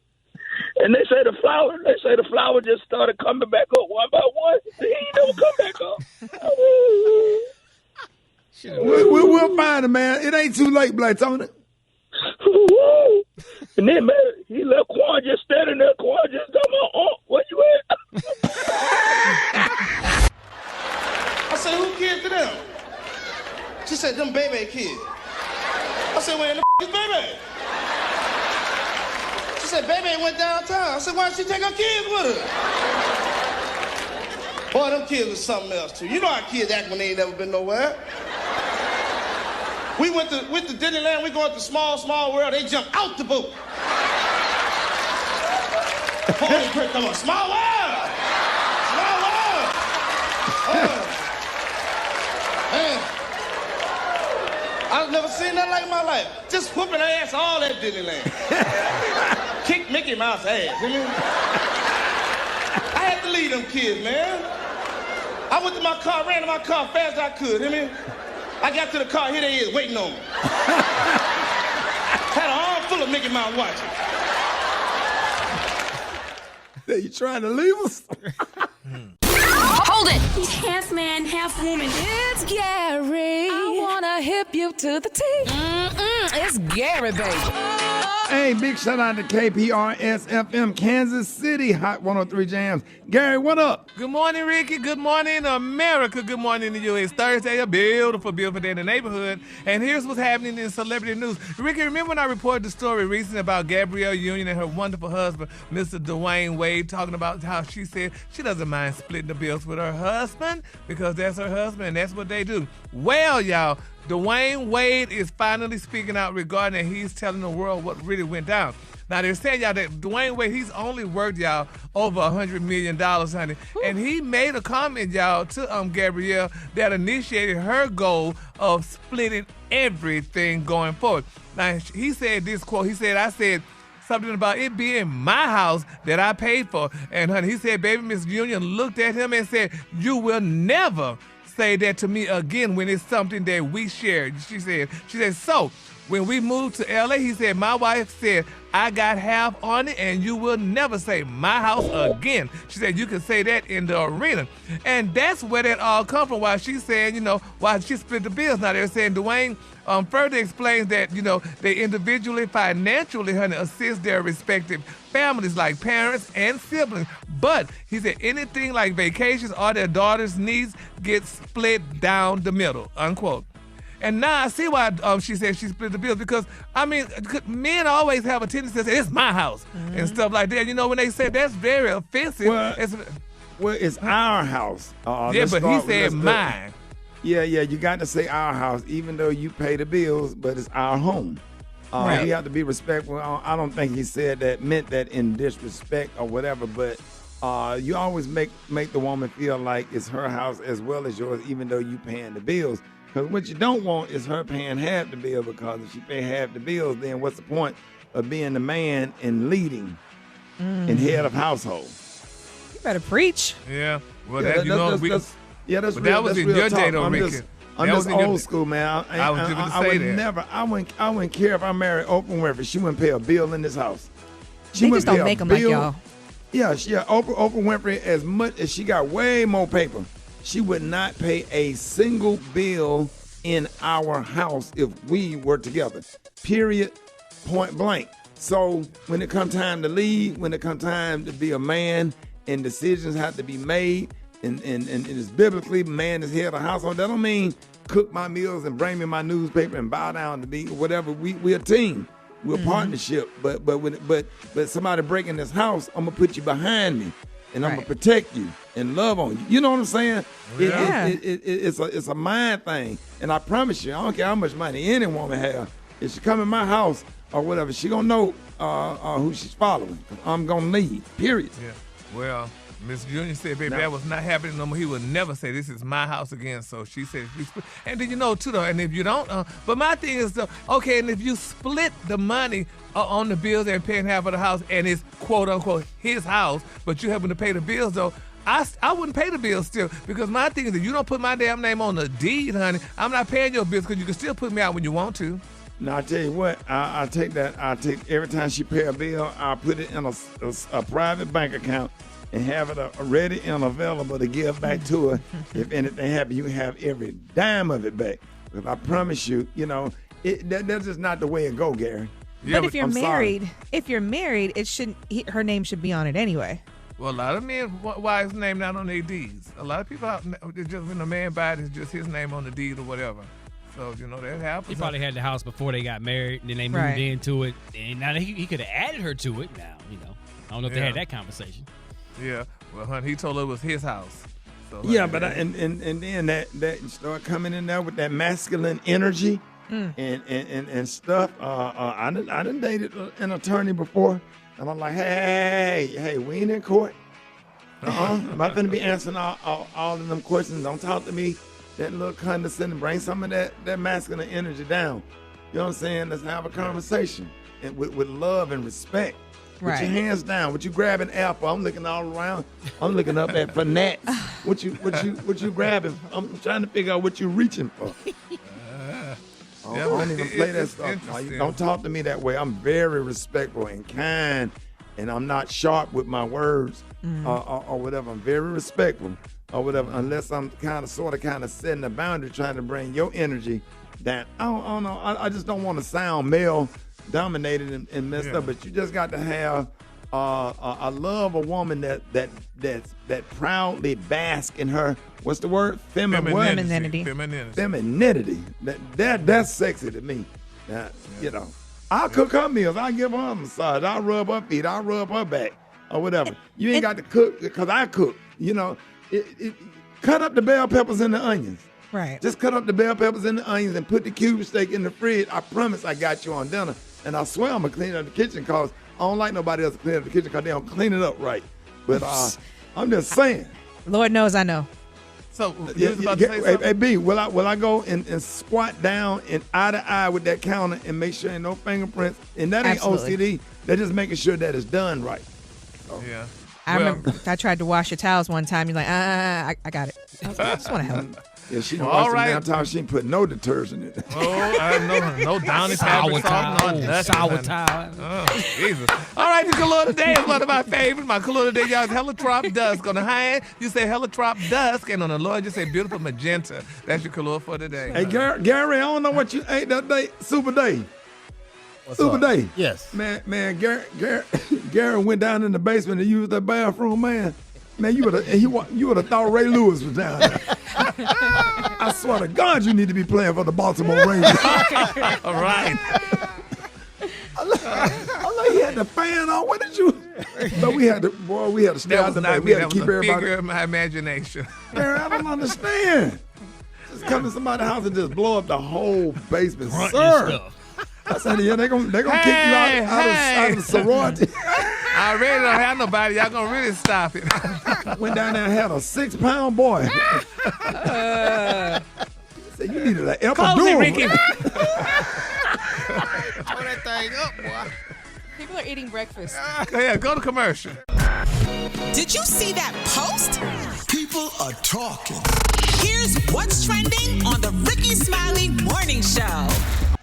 And they say the flower just started coming back up one by one. He ain't never come back up. We'll find him, man. It ain't too late, Black Tony. And then, man, he left Quan just standing there. Quan just told my aunt, where you at? I said, who kids to them? She said, them baby kids. I said, where in the is baby? She said, baby went downtown. I said, why didn't she take her kids with her? Boy, them kids was something else, too. You know how kids act when they ain't never been nowhere. We went to Disneyland. We going to Small World. They jumped out the boat. Holy crap, come on. Small World! Small World! Man. I've never seen nothing like in my life. Just whooping ass all at Disneyland. Kick Mickey Mouse ass. I had to leave them kids, man. I went to my car, ran to my car fast as I could, hear me? I got to the car, here they is, waiting on me. Had an arm full of Mickey Mouse watches. You trying to leave us? Hold it! He's half man, half woman. It's Gary. I wanna hip you to the T. It's Gary, baby. Hey, big shout out to KPRS FM Kansas City Hot 103 Jams. Gary, what up? Good morning, Ricky. Good morning, America. Good morning to you. It's Thursday, a beautiful, beautiful day in the neighborhood. And here's what's happening in celebrity news. Ricky, remember when I reported the story recently about Gabrielle Union and her wonderful husband, Mr. Dwayne Wade, talking about how she said she doesn't mind splitting the bills with her husband because that's her husband and that's what they do. Well, y'all, Dwayne Wade is finally speaking out regarding it. He's telling the world what really went down. Now, they're saying, y'all, that Dwayne Wade, he's only worked, y'all, over $100 million, honey. Ooh. And he made a comment, y'all, to Gabrielle that initiated her goal of splitting everything going forward. Now, he said this quote, he said, I said something about it being my house that I paid for. And, honey, he said, baby, Miss Union looked at him and said, you will never say that to me again when it's something that we shared. She said, so when we moved to LA, he said, my wife said, I got half on it and you will never say my house again. She said, you can say that in the arena. And that's where that all come from, why she's saying, why she split the bills. Now they're saying Dwayne further explains that, they individually, financially, honey, assist their respective families like parents and siblings. But he said anything like vacations or their daughter's needs get split down the middle, unquote. And now I see why she said she split the bills because, men always have a tendency to say, it's my house and stuff like that. When they say that's very offensive. Well, it's our house. Yeah, but he said mine. Yeah, you got to say our house, even though you pay the bills, but it's our home. Right. You have to be respectful. I don't think he said that, meant that in disrespect or whatever, but you always make the woman feel like it's her house as well as yours, even though you paying the bills. Because what you don't want is her paying half the bill, because if she pay half the bills, then what's the point of being the man and leading and head of household? You better preach. Yeah. Well, that's real. That was in your day, though, Ricky. I'm just old school, man. I was going to say that. I wouldn't care if I married Oprah Winfrey. She wouldn't pay a bill in this house. They just don't make them like y'all. Yeah, Oprah Winfrey, as much as she got way more paper, she would not pay a single bill in our house if we were together. Period. Point blank. So when it comes time to leave, when it comes time to be a man, and decisions have to be made, and it's biblically, man is head of the household. That don't mean cook my meals and bring me my newspaper and bow down to be whatever. We're a team. We're a partnership. But somebody breaking this house, I'm gonna put you behind me. And I'm gonna protect you and love on you. You know what I'm saying? Yeah. It's a mind thing. And I promise you, I don't care how much money any woman has. If she come in my house or whatever, she gonna know who she's following. I'm gonna lead. Period. Yeah. Well, Miss Junior said, baby, that was not happening no more. He would never say, this is my house again. So she said, and then too, though, and if you don't, but my thing is, though, okay, and if you split the money on the bills and paying half of the house, and it's quote unquote his house, but you happen to pay the bills, though, I wouldn't pay the bills still, because my thing is, if you don't put my damn name on the deed, honey, I'm not paying your bills, because you can still put me out when you want to. Now, I tell you what, I take that. I take every time she pay a bill, I put it in a private bank account and have it ready and available to give back to her. If anything happens, you can have every dime of it back. Because I promise you, that's just not the way it go, Gary. Yeah, but if you're married, it shouldn't. Her name should be on it anyway. Well, a lot of men, why his name not on their deeds? A lot of people, just when a man buys, it's just his name on the deed or whatever. So, that happens. He probably had the house before they got married, and then they moved into it. And now he could have added her to it now, I don't know if they had that conversation. Yeah. Well, honey, he told her it was his house. So, yeah, but and then that start coming in there with that masculine energy and stuff. I done dated an attorney before, and I'm like, hey, we ain't in court. I'm not gonna be answering all of them questions. Don't talk to me that little condescending. Bring some of that masculine energy down. You know what I'm saying? Let's have a conversation and with love and respect. With your hands down. What you grabbing apple? I'm looking all around. I'm looking up at Fanats. What you grabbing? I'm trying to figure out what you reaching for. I don't even play that stuff. Don't talk to me that way. I'm very respectful and kind, and I'm not sharp with my words or whatever. I'm very respectful or whatever, unless I'm kind of setting a boundary, trying to bring your energy down. I don't know. I just don't want to sound male-dominated and messed up, but you just got to have I love a woman that proudly bask in her, what's the word? Femininity. Femininity. That's sexy to me. Now, you know, I'll cook her meals. I'll give her a massage. I'll rub her feet. I'll rub her back or whatever. You ain't got to cook because I cook. You know, cut up the bell peppers and the onions. Right. Just cut up the bell peppers and the onions and put the cube steak in the fridge. I promise I got you on dinner. And I swear I'm going to clean up the kitchen because I don't like nobody else to clean up the kitchen because they don't clean it up right. But I'm just saying. Lord knows I know. So, you was about to say something? Hey, B, will I go and squat down and eye to eye with that counter and make sure ain't no fingerprints? And that ain't OCD. They're just making sure that it's done right. So. Yeah. I remember I tried to wash your towels one time. You're like, I got it. I was like, I just want to help. Yeah, she didn't wash them down. She didn't put no detergent in it. No Downy fabric salt, sour towel. Oh, Jesus. All right, the color today is one of my favorites. My color today, y'all, is Heliotrope Dusk. On the high end, you say Heliotrope Dusk, and on the low end, you say Beautiful Magenta. That's your color for today. Hey, Gary, I don't know what you ate that day. Super Day. Super Day. Yes. Man, Gary went down in the basement and used that bathroom, man. Man, you would have thought Ray Lewis was down there. I swear to God, you need to be playing for the Baltimore Ravens. All right. I know he had the fan on. What did you? No, we had to stay out the back. We had to keep everybody. Figure of my imagination. Man, I don't understand. Just come to somebody's house and just blow up the whole basement, sir. I said, yeah, they're gonna kick you out of the sorority. I already don't have nobody. Y'all gonna really stop it. Went down there and had a 6-pound boy. Said you needed an epidural. Close it, Ricky. Throw that thing up, boy. People are eating breakfast. Yeah, go to commercial. Did you see that post? People are talking. Here's what's trending on the Rickey Smiley Morning Show.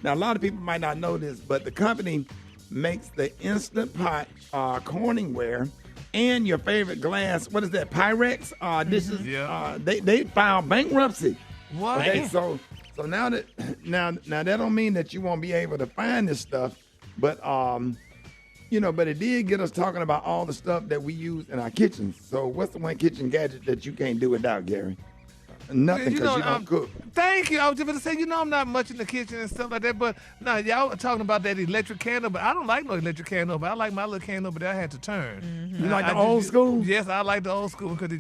Now, a lot of people might not know this, but the company makes the Instant Pot Corningware and your favorite glass, what is that, Pyrex dishes? Yeah. They filed bankruptcy. What? Okay, so now that don't mean that you won't be able to find this stuff, but but it did get us talking about all the stuff that we use in our kitchens. So what's the one kitchen gadget that you can't do without, Gary? Nothing, because you don't cook. Thank you. I was just going to say, I'm not much in the kitchen and stuff like that, but no, y'all are talking about that electric candle, but I don't like no electric candle, but I like my little candle, but I had to turn. Mm-hmm. You like the old school? Yes, I like the old school because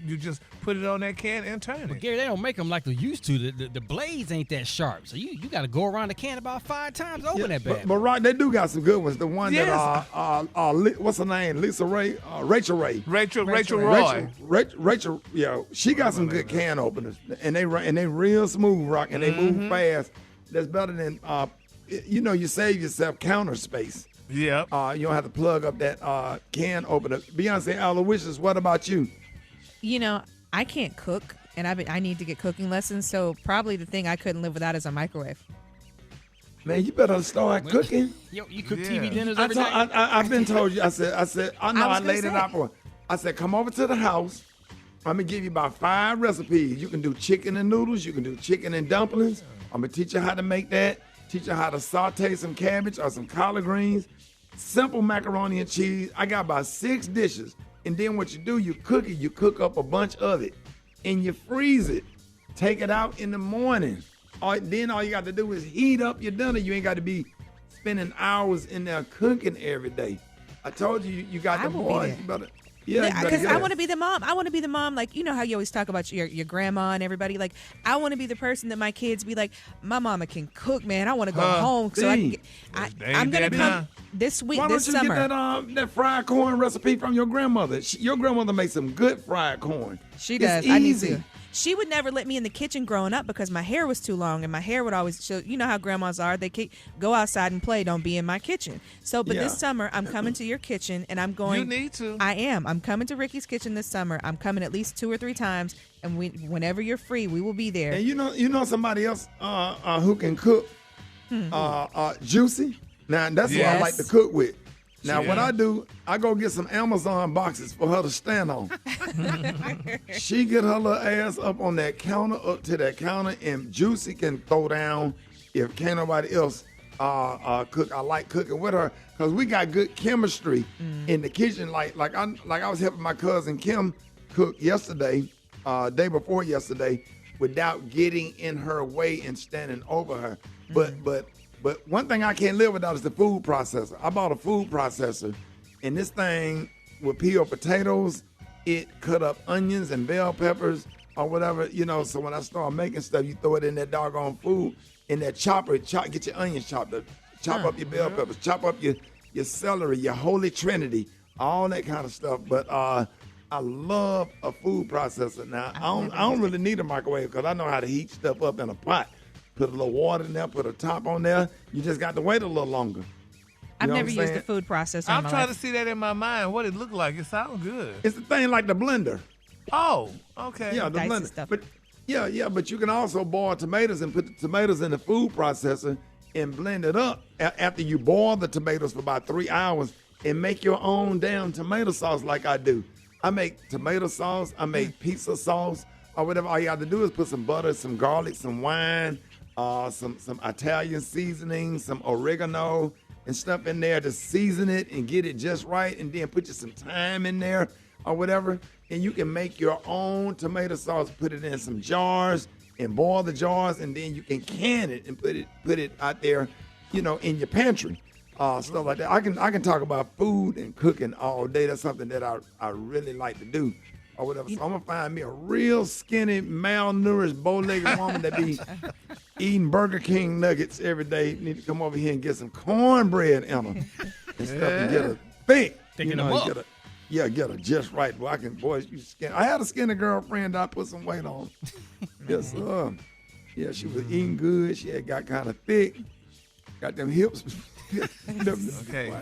you just put it on that can and turn it. Gary, they don't make them like they used to. The blades ain't that sharp, so you got to go around the can about 5 times to open that bad. But Rock, they do got some good ones. The one that what's her name? Rachel Ray. Rachel Roy. Rachel, she got some good can openers, and they real smooth, Rock, and they move fast. That's better than you save yourself counter space. Yep. You don't have to plug up that can opener. Beyonce Aloysius, what about you? I can't cook, and I need to get cooking lessons, so probably the thing I couldn't live without is a microwave. Man, you better start cooking. You cook TV dinners every night? I've been told you. I said, I laid it out for. I said, come over to the house. I'm going to give you about 5 recipes. You can do chicken and noodles. You can do chicken and dumplings. I'm going to teach you how to make that. Teach you how to saute some cabbage or some collard greens. Simple macaroni and cheese. I got about 6 dishes. And then what you do, you cook it. You cook up a bunch of it. And you freeze it. Take it out in the morning. Then all you got to do is heat up your dinner. You ain't got to be spending hours in there cooking every day. I told you, you got the boys. Because I want to be the mom. I want to be the mom, like, how you always talk about your grandma and everybody. Like, I want to be the person that my kids be like, my mama can cook, man. I want to go home. So I'm going to come this week, this summer. Why don't you get that fried corn recipe from your grandmother? Your grandmother makes some good fried corn. She does. It's easy. she would never let me in the kitchen growing up because my hair was too long, and my hair would always show. You know how grandmas are; they go outside and play. Don't be in my kitchen. So, but this summer, I'm coming to your kitchen, and I'm going. You need to. I am. I'm coming to Rickey's kitchen this summer. I'm coming at least 2 or 3 times, and whenever you're free, we will be there. And you know somebody else who can cook, Juicy. Now that's who I like to cook with. Now what I do, I go get some Amazon boxes for her to stand on. She get her little ass up on that counter, up to that counter, and Juicy can throw down if can't nobody else cook. I like cooking with her because we got good chemistry in the kitchen. Like I was helping my cousin Kim cook yesterday, day before yesterday, without getting in her way and standing over her. But one thing I can't live without is the food processor. I bought a food processor, and this thing will peel potatoes. It cut up onions and bell peppers or whatever, so when I start making stuff, you throw it in that doggone food. In that chopper, get your onions chopped up. Chop up your bell peppers. Chop up your celery, your holy trinity, all that kind of stuff. But I love a food processor. Now, I don't really need a microwave because I know how to heat stuff up in a pot. Put a little water in there, put a top on there. You just got to wait a little longer. I've never used a food processor. I'm trying to see that in my mind, what it looked like. It sounds good. It's the thing like the blender. Oh, okay. Yeah, the blender. Stuff. But but you can also boil tomatoes and put the tomatoes in the food processor and blend it up after you boil the tomatoes for about 3 hours and make your own damn tomato sauce like I do. I make tomato sauce. I make pizza sauce or whatever. All you have to do is put some butter, some garlic, some wine, some Italian seasoning, some oregano and stuff in there to season it and get it just right, and then put you some thyme in there or whatever, and you can make your own tomato sauce, put it in some jars and boil the jars, and then you can can it and put it out there, in your pantry, stuff like that. I can talk about food and cooking all day. That's something that I really like to do. Or whatever. So I'm gonna find me a real skinny, malnourished, bow-legged woman that be eating Burger King nuggets every day. Need to come over here and get some cornbread in her and stuff and get her thick. Thinking them up. Get her just right. You skin. I had a skinny girlfriend that I put some weight on. Yes, sir. Yeah, she was eating good. She had got kind of thick. Got them hips. Okay.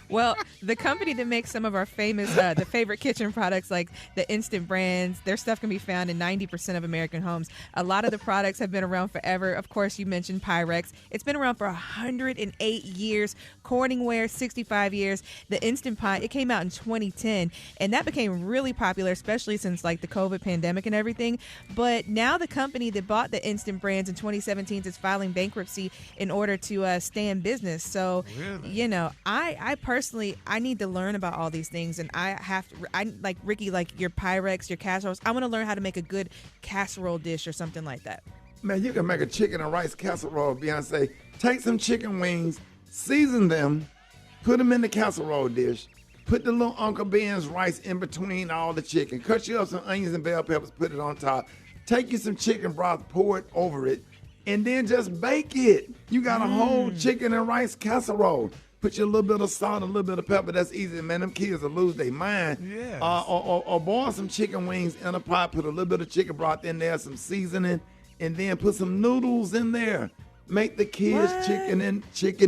Well, the company that makes some of our famous, the favorite kitchen products like the instant brands, their stuff can be found in 90% of American homes. A lot of the products have been around forever. Of course, you mentioned Pyrex. It's been around for 108 years. Corningware, 65 years. The Instant Pot, it came out in 2010, and that became really popular, especially since like the COVID pandemic and everything. But now the company that bought the instant brands in 2017 is filing bankruptcy in order to stay in business. So, I personally, I need to learn about all these things, and I like Rickey, like your Pyrex, your casseroles. I want to learn how to make a good casserole dish or something like that. Man, you can make a chicken and rice casserole, Beyonce. Take some chicken wings, season them, put them in the casserole dish, put the little Uncle Ben's rice in between all the chicken, cut you up some onions and bell peppers, put it on top, take you some chicken broth, pour it over it, and then just bake it. You got a whole chicken and rice casserole. Put you a little bit of salt, a little bit of pepper. That's easy, man. Them kids will lose their mind. Yes. Or boil some chicken wings in a pot. Put a little bit of chicken broth in there, some seasoning, and then put some noodles in there. Make the kids chicken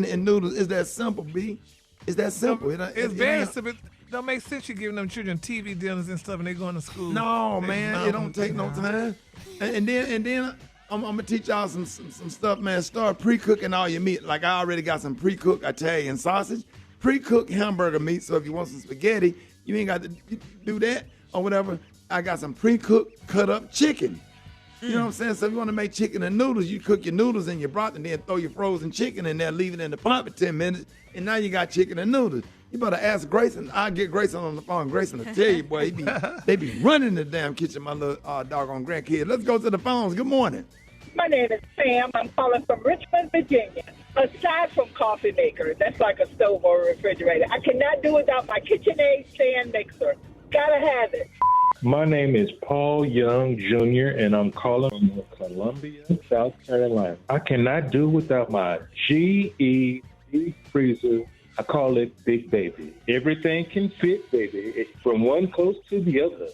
and noodles. It's that simple, B. It's that simple. It's very simple. Don't make sense you giving them children TV dinners and stuff and they going to school. No, man. It don't take no time. And then I'm gonna teach y'all some stuff, man. Start pre-cooking all your meat. Like I already got some pre-cooked Italian sausage, pre-cooked hamburger meat. So if you want some spaghetti, you ain't got to do that or whatever. I got some pre-cooked cut up chicken. You know what I'm saying? So if you want to make chicken and noodles, you cook your noodles in your broth and then throw your frozen chicken in there, leave it in the pot for 10 minutes, and now you got chicken and noodles. You better ask Grayson. I'll get Grayson on the phone. Grayson will tell you, boy, they be running the damn kitchen, my little doggone grandkid. Let's go to the phones. Good morning. My name is Sam. I'm calling from Richmond, Virginia. Aside from coffee maker, that's like a stove or a refrigerator, I cannot do without my KitchenAid stand mixer. Gotta have it. My name is Paul Young Jr., and I'm calling from Columbia, South Carolina. I cannot do without my GE deep freezer. I call it Big Baby. Everything can fit, baby. It's from one coast to the other.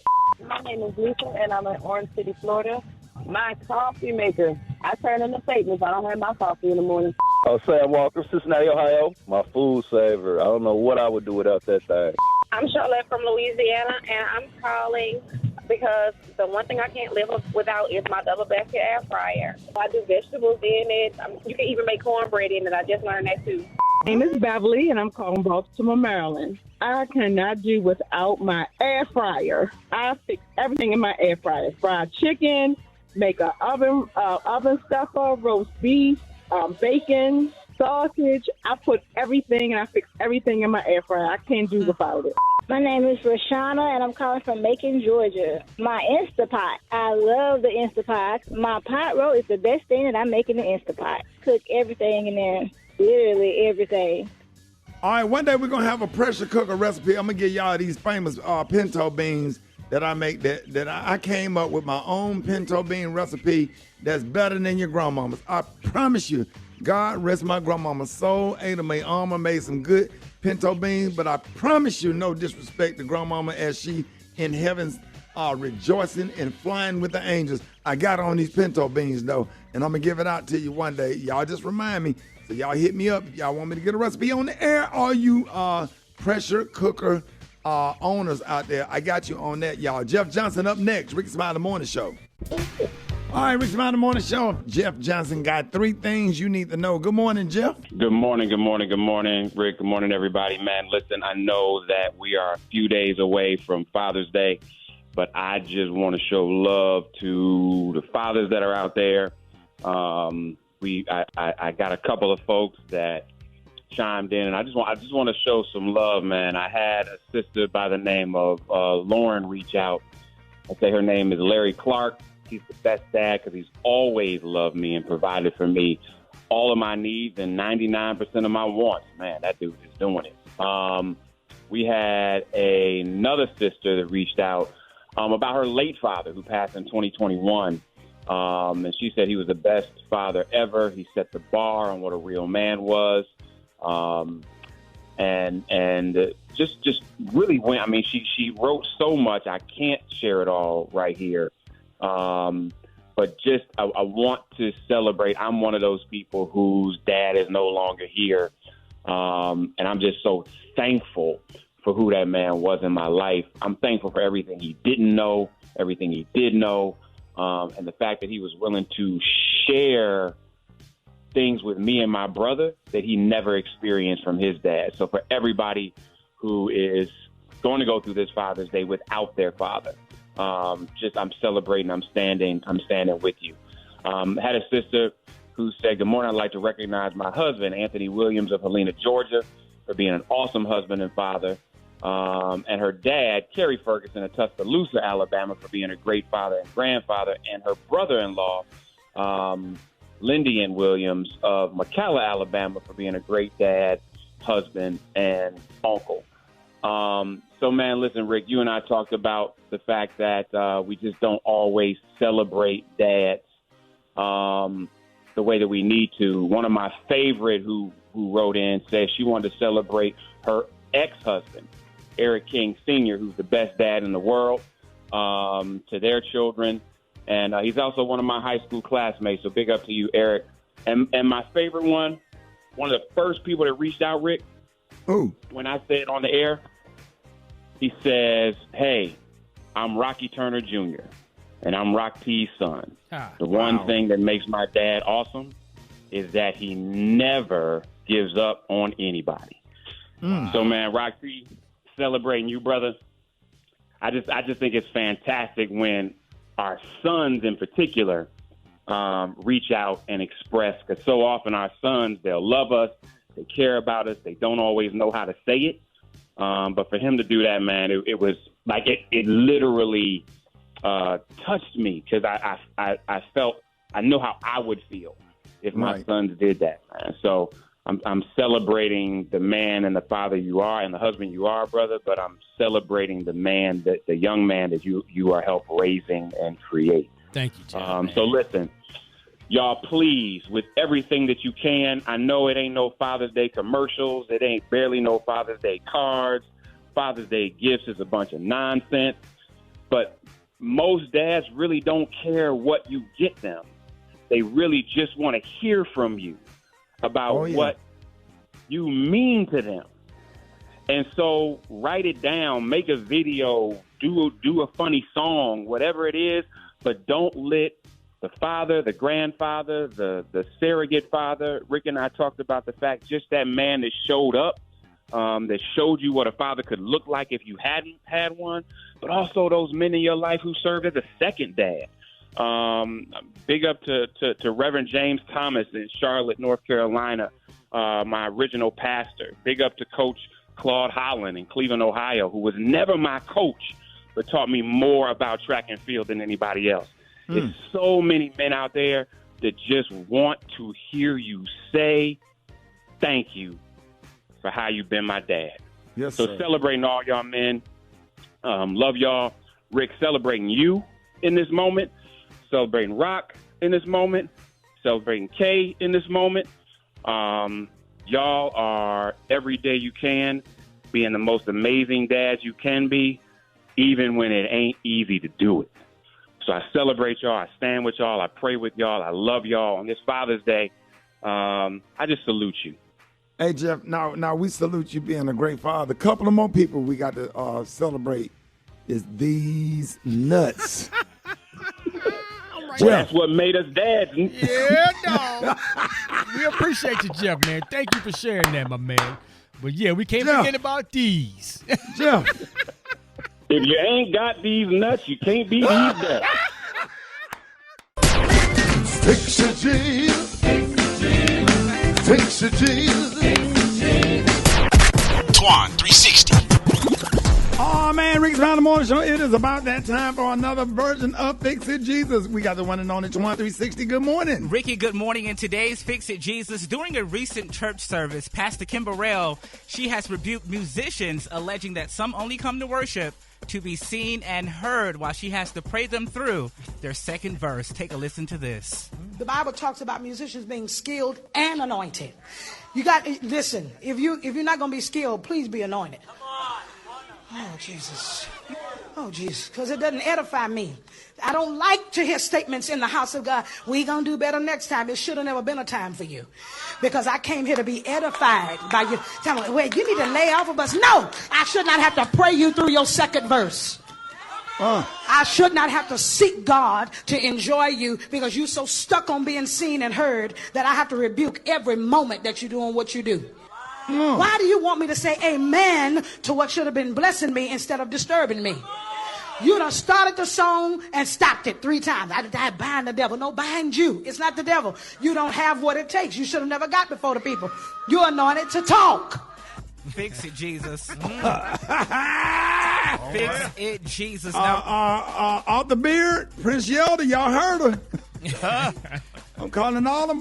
My name is Lisa, and I'm in Orange City, Florida. My coffee maker. I turn into Satan if I don't have my coffee in the morning. Oh, Sam Walker, Cincinnati, Ohio. My food saver. I don't know what I would do without that thing. I'm Charlotte from Louisiana, and I'm calling because the one thing I can't live without is my double basket air fryer. I do vegetables in it. You can even make cornbread in it. I just learned that too. My name is Beverly, and I'm calling Baltimore, Maryland. I cannot do without my air fryer. I fix everything in my air fryer. Fried chicken, make an oven stuffer, roast beef, bacon, sausage. I put everything, and I fix everything in my air fryer. I can't do without it. My name is Rashana, and I'm calling from Macon, Georgia. My Instapot. I love the Instapot. My pot roll is the best thing that I make in the Instapot. Cook everything in there. Literally everything. All right, one day we're going to have a pressure cooker recipe. I'm going to give y'all these famous pinto beans that I make that I came up with my own pinto bean recipe that's better than your grandmama's. I promise you, God rest my grandmama's soul. Ada Mae Alma made some good pinto beans, but I promise you, no disrespect to grandmama as she in heavens rejoicing and flying with the angels. I got on these pinto beans, though, and I'm going to give it out to you one day. Y'all just remind me. So y'all hit me up if y'all want me to get a recipe on the air. All you pressure cooker owners out there, I got you on that, y'all. Jeff Johnson up next. Rickey Smiley Morning Show. All right, Rickey Smiley Morning Show. Jeff Johnson got 3 things you need to know. Good morning, Jeff. Good morning, good morning, good morning, Rick. Good morning, everybody. Man, listen, I know that we are a few days away from Father's Day, but I just want to show love to the fathers that are out there. I got a couple of folks that chimed in, and I just want to show some love, man. I had a sister by the name of Lauren reach out. I say her name is Larry Clark. He's the best dad because he's always loved me and provided for me all of my needs and 99% of my wants. Man, that dude is doing it. We had another sister that reached out about her late father who passed in 2021. And she said he was the best father ever. He set the bar on what a real man was. And just really went. I mean, she wrote so much. I can't share it all right here. But just I want to celebrate. I'm one of those people whose dad is no longer here. And I'm just so thankful for who that man was in my life. I'm thankful for everything he didn't know, everything he did know. And the fact that he was willing to share things with me and my brother that he never experienced from his dad. So for everybody who is going to go through this Father's Day without their father, I'm celebrating. I'm standing with you. Had a sister who said, "Good morning. I'd like to recognize my husband, Anthony Williams of Helena, Georgia, for being an awesome husband and father. And her dad, Kerry Ferguson of Tuscaloosa, Alabama, for being a great father and grandfather, and her brother-in-law, Lyndian Williams of McCalla, Alabama, for being a great dad, husband, and uncle." So, man, listen, Rick, you and I talked about the fact that we just don't always celebrate dads the way that we need to. One of my favorite who wrote in said she wanted to celebrate her ex-husband, Eric King Sr., who's the best dad in the world, to their children. And he's also one of my high school classmates, so big up to you, Eric. And my favorite one of the first people that reached out, Rick, when I said on the air, he says, "Hey, I'm Rocky Turner Jr., and I'm Rock T's son. The one thing that makes my dad awesome is that he never gives up on anybody." So, man, Rock T, celebrating you, brother. I just think it's fantastic when our sons in particular reach out and express, because so often our sons, they'll love us, they care about us, they don't always know how to say it. But for him to do that, man, it was like it literally touched me, because I felt, I know how I would feel if my sons did that, man. So I'm celebrating the man and the father you are and the husband you are, brother, but I'm celebrating the man, the young man that you are help raising and create. Thank you, Tim. So listen, y'all, please, with everything that you can, I know it ain't no Father's Day commercials. It ain't barely no Father's Day cards. Father's Day gifts is a bunch of nonsense. But most dads really don't care what you get them. They really just want to hear from you about what you mean to them. And so write it down, make a video, do a funny song, whatever it is, but don't let the father, the grandfather, the surrogate father. Rick and I talked about the fact just that man that showed up, that showed you what a father could look like if you hadn't had one, but also those men in your life who served as a second dad. Big up to Reverend James Thomas in Charlotte, North Carolina, my original pastor. Big up to Coach Claude Holland in Cleveland, Ohio, who was never my coach, but taught me more about track and field than anybody else. There's so many men out there that just want to hear you say thank you for how you've been my dad. Yes, so sir. Celebrating all y'all men. Love y'all. Rick, celebrating you in this moment. Celebrating Rock in this moment. Celebrating Kay in this moment. Y'all are every day you can, being the most amazing dads you can be, even when it ain't easy to do it. So I celebrate y'all. I stand with y'all. I pray with y'all. I love y'all on this Father's Day. I just salute you. Hey, Jeff, now we salute you being a great father. A couple of more people we got to celebrate is these nuts. Well, that's what made us dads. Yeah, no. We appreciate you, Jeff, man. Thank you for sharing that, my man. But, yeah, we can't forget about these. Jeff. If you ain't got these nuts, you can't be these nuts. Fix it, Jesus. Fix it, Jesus. Twan 360. Oh, man, Rickey Smiley Morning Show. It is about that time for another version of Fix It Jesus. We got the one and only Twan 360. Good morning. Ricky, good morning. In today's Fix It Jesus, during a recent church service, Pastor Kim Burrell, she has rebuked musicians alleging that some only come to worship to be seen and heard, while she has to pray them through their second verse. Take a listen to this. The Bible talks about musicians being skilled and anointed. You got listen. If you're not going to be skilled, please be anointed. Oh Jesus, because it doesn't edify me. I don't like to hear statements in the house of God. We gonna do better next time. It should have never been a time for you, because I came here to be edified by you. Tell me, wait, you need to lay off of us. No, I should not have to pray you through your second verse. I should not have to seek God to enjoy you, because you're so stuck on being seen and heard that I have to rebuke every moment that you're doing what you do. Why do you want me to say amen to what should have been blessing me instead of disturbing me? You done started the song and stopped it 3 times. I bind the devil. No, bind you. It's not the devil. You don't have what it takes. You should have never got before the people. You're anointed to talk. Fix it, Jesus. Fix it, Jesus. Off the beard, Prince Yelda, y'all heard her. I'm calling all of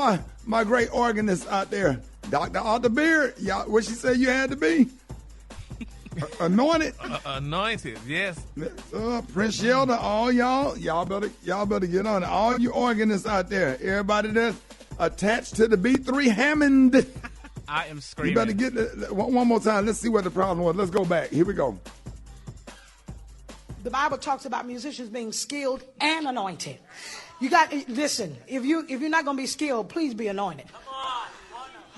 my great organists out there. Dr. Arthur Beard, y'all, what she said you had to be? Anointed. Anointed, yes. Prince Yelda, all y'all better get on it. All you organists out there, everybody that's attached to the B3 Hammond. I am screaming. You better get one more time. Let's see what the problem was. Let's go back. Here we go. The Bible talks about musicians being skilled and anointed. You got listen. If you're not going to be skilled, please be anointed.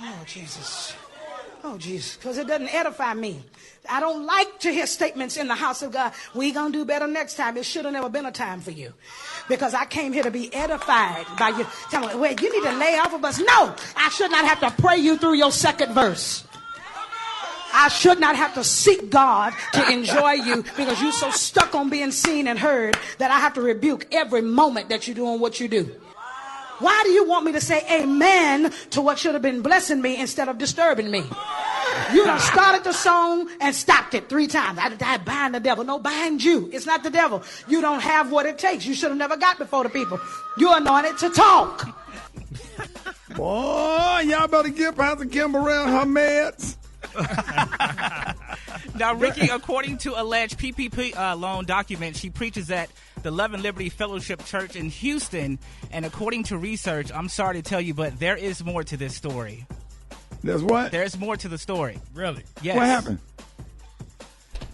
Oh Jesus, because it doesn't edify me. I don't like to hear statements in the house of God. We gonna do better next time. It should have never been a time for you, because I came here to be edified by you. Tell me, wait, you need to lay off of us. No, I should not have to pray you through your second verse. I should not have to seek God to enjoy you, because you're so stuck on being seen and heard that I have to rebuke every moment that you're doing what you do. Why do you want me to say amen to what should have been blessing me instead of disturbing me? You done started the song and stopped it 3 times. I bind the devil. No, bind you. It's not the devil. You don't have what it takes. You should have never got before the people. You're anointed to talk. Boy, y'all better give Pastor Kim Burrell her meds. Now, Ricky, according to alleged PPP loan documents, she preaches at the Love and Liberty Fellowship Church in Houston. And according to research, I'm sorry to tell you, but there is more to this story. There's what? There's more to the story. Really? Yes. What happened?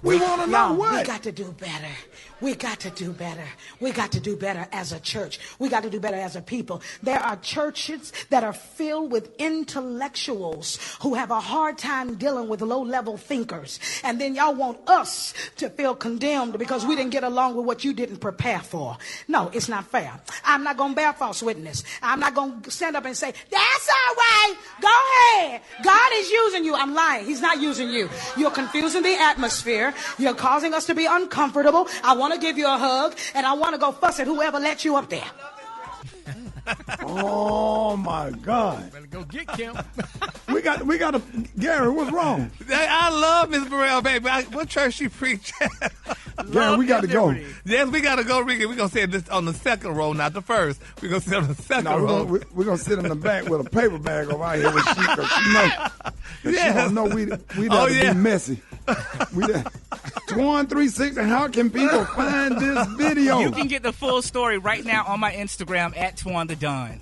We want to know what. We got to do better. We got to do better. We got to do better as a church. We got to do better as a people. There are churches that are filled with intellectuals who have a hard time dealing with low-level thinkers. And then y'all want us to feel condemned because we didn't get along with what you didn't prepare for. No, it's not fair. I'm not going to bear false witness. I'm not going to stand up and say, that's all right. Go ahead. God is using you. I'm lying. He's not using you. You're confusing the atmosphere. You're causing us to be uncomfortable. I want to give you a hug, and I want to go fuss at whoever let you up there. Oh my God! Better go get Kim. we got a Gary. What's wrong? I love Miss Burrell, baby. What church she preach? Gary, we got to go. Yes, we got to go, Ricky. We're gonna sit this on the second row, not the first. We're gonna sit on the second row. We're gonna sit in the back with a paper bag over here with she knows. She don't know we be messy. Twan 36. How can people find this video? You can get the full story right now on my Instagram at Twan the Don.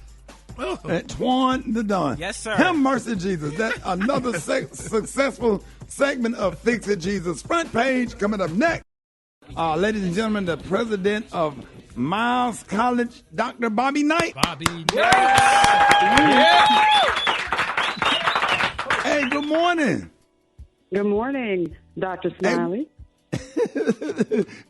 At Twan the Don. Yes, sir. Have mercy, Jesus. That's another successful segment of Fix It Jesus. Front page coming up next. Ladies and gentlemen, the president of Miles College, Dr. Bobby Knight. Bobby Knight. Yeah. Hey, good morning. Good morning, Dr. Smiley.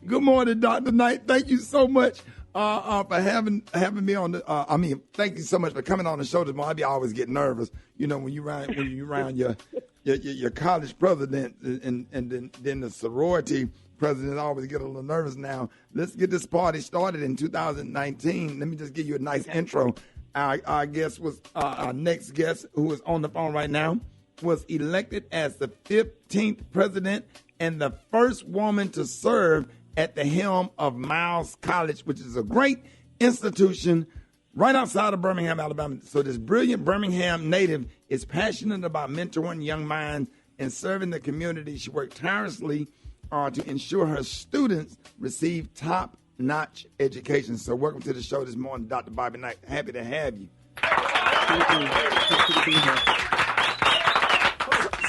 Good morning, Dr. Knight. Thank you so much for having me on the. Thank you so much for coming on the show this morning. I always get nervous, when you around your college president and then the sorority president. I always get a little nervous. Now let's get this party started in 2019. Let me just give you a nice intro. Our guest was our next guest, who is on the phone right now, was elected as the 15th president and the first woman to serve at the helm of Miles College, which is a great institution right outside of Birmingham, Alabama. So this brilliant Birmingham native is passionate about mentoring young minds and serving the community. She worked tirelessly to ensure her students receive top-notch education. So welcome to the show this morning, Dr. Bobby Knight. Happy to have you.